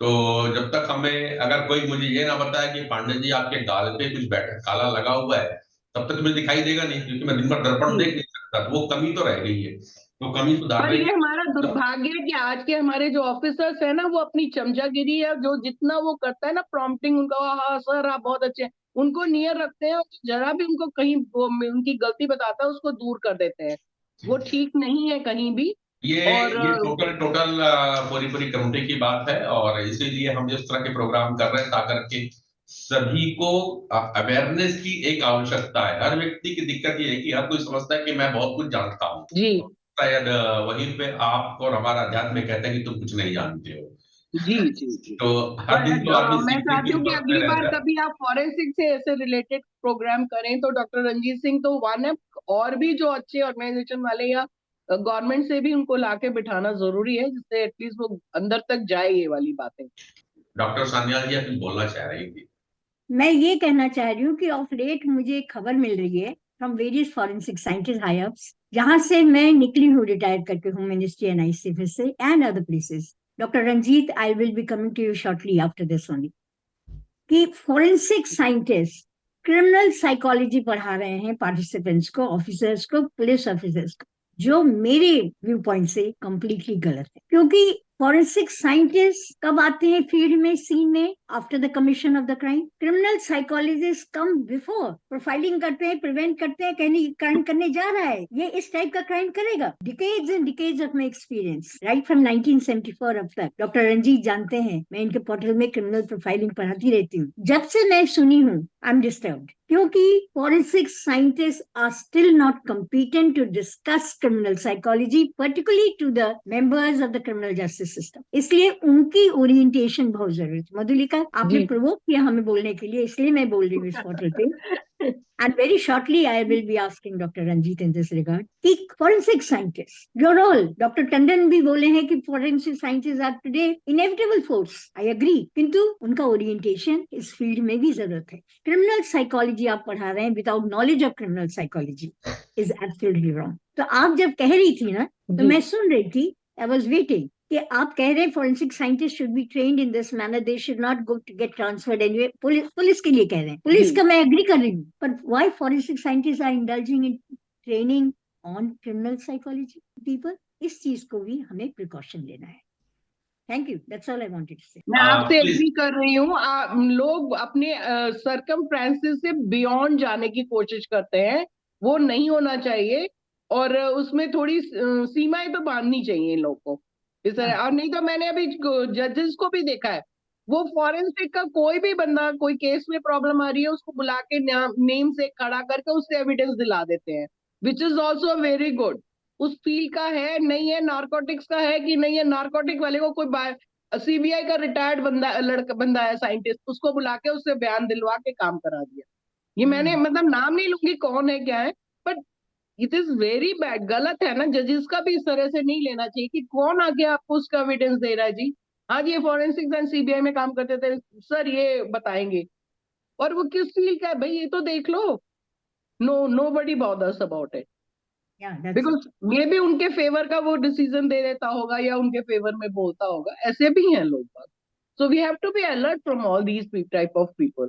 तो जब तक हमें, अगर कोई मुझे ये ना बताए कि पांडे जी आपके गाल पे कुछ बैठ काला लगा हुआ है, तब तक मुझे दिखाई देगा नहीं, क्योंकि मैं दिन भर दर्पण जी। देख नहीं सकता। तो वो कमी तो रह गई है, तो कमी सुधार पर रही ये हमारा है। दुर्भाग्य है कि आज के हमारे जो ऑफिसर्स है ना, वो अपनी चमचागिरी है, जो जितना वो करता है ना प्रॉम्प्टिंग उनका, हाँ सर आप बहुत अच्छे हैं, उनको नियर रखते हैं, और जरा भी उनको कहीं वो उनकी गलती बताता है उसको दूर कर देते हैं। वो ठीक नहीं है कहीं भी। ये और ये टोटल टोटल पूरी पूरी कम्युनिटी की बात है, और इसीलिए हम जिस तरह के प्रोग्राम कर रहे हैं ताकि के सभी को अवेयरनेस की एक आवश्यकता है। हर व्यक्ति की दिक्कत ये है कि हर कोई समझता है कि मैं बहुत कुछ जानता हूँ। जी शायद वहीं पे आप और हमारा अध्यात्म में कहते हैं कि तुम कुछ नहीं जानते हो। जी जी जी। तो हर पर दिन तो आदमी मैं सीखने चाहती की हूँ कि पथ में अगली बार रहता है। कभी आप फॉरेंसिक से ऐसे रिलेटेड प्रोग्राम करें तो डॉक्टर रंजीत सिंह तो वन है, और भी जो अच्छे ऑर्गेनाइजेशन वाले या गवर्नमेंट से भी उनको लाके बिठाना जरूरी है, जिससे एटलीस्ट वो अंदर तक जाए ये वाली बातें। डॉक्टर सान्याल जी, आप कुछ बोलना चाह रही थी। मैं ये कहना चाह रही हूँ कि ऑफ लेट मुझे एक खबर मिल रही है from various forensic scientist high ups, जहां से मैं निकली हूँ रिटायर करके होम मिनिस्ट्री एंड आईसीएफएस से and other places. Doctor Ranjit, I will be coming to you shortly after this only, कि फॉरेंसिक साइंटिस्ट क्रिमिनल साइकोलॉजी पढ़ा रहे हैं पार्टिसिपेंट्स को, ऑफिसर्स को, पुलिस ऑफिसर्स को, जो मेरे व्यू पॉइंट से कंप्लीटली गलत है। क्योंकि फॉरेंसिक साइंटिस्ट कब आते हैं फील्ड में, सीन में, after the commission of the crime. Criminal psychologist come before. Profiling करते हैं, प्रिवेंट करते हैं, कहीं क्राइम करने जा रहा है, ये इस टाइप का क्राइम करेगा। Decades and decades of my experience right from 1974 अब तक, डॉक्टर रंजीत जानते हैं, मैं इनके पोर्टल में क्रिमिनल प्रोफाइलिंग पढ़ाती रहती हूँ। जब से मैं सुनी हूँ आई एम डिस्टर्ब्ड, क्योंकि forensic scientists are still not competent to discuss criminal psychology, particularly to the members of the criminal justice system. इसलिए उनकी ओरिएंटेशन बहुत जरूरी है। मधुलिका, आपने प्रोवोक किया हमें बोलने के लिए, इसलिए मैं बोल रही हूँ इस पोर्टल पे। And very shortly, I will be asking Dr. Ranjit in this regard. कि forensic scientists, your role, Dr. Tandon भी बोले हैं कि forensic scientists are today inevitable force. I agree. किंतु उनका orientation इस फील्ड में भी जरूरत है। Criminal psychology आप पढ़ा रहे हैं without knowledge of criminal psychology is absolutely wrong. तो आप जब कह रही थी ना, तो मैं सुन रही थी, I was waiting, कि आप कह रहे हैं forensic scientists should be trained in this manner, they should not go to get transferred anyway. Police के लिए कह रहे हैं, पुलिस का मैं एग्री कर रही हूँ, but why forensic scientists are indulging in training on criminal psychology people? इस चीज को भी हमें प्रिकॉशन लेना है। Thank you, that's all I wanted to say. मैं आपसे प्लीज। एग्री कर रही हूँ। लोग अपने सरकमस्टेंसेस से बियॉन्ड जाने की कोशिश करते हैं, वो नहीं होना चाहिए। और उसमें थोड़ी सीमाएं तो बांधनी चाहिए इन लोगों को इस तरह। और नहीं तो मैंने अभी जजेस को भी देखा है, वो फॉरेंसिक का कोई भी बंदा, कोई केस में प्रॉब्लम आ रही है, उसको बुला के नेम से खड़ा करके उससे एविडेंस दिला देते हैं, which is also very good. उस फील्ड का है नहीं है, नारकोटिक्स का है कि नहीं है, नारकोटिक वाले को कोई सीबीआई का रिटायर्ड बंदा है साइंटिस्ट, उसको बुला के उससे बयान दिलवा के काम करा दिया। ये मैंने मतलब नाम नहीं लूंगी कौन है क्या है, but it is very bad, गलत है ना। जजेस का भी इस तरह से नहीं लेना चाहिए कि कौन आके आपको उसका एविडेंस दे रहा है जी, हाँ ये फॉरेंसिक एंड सीबीआई में काम करते थे सर, ये बताएंगे। और वो किस फील्ड का है भाई, ये तो देख लो। Nobody bothers about it, because मे भी उनके फेवर का वो डिसीजन दे देता होगा या उनके फेवर में बोलता होगा, ऐसे भी हैं लोग। So we have to be alert from all these type of people.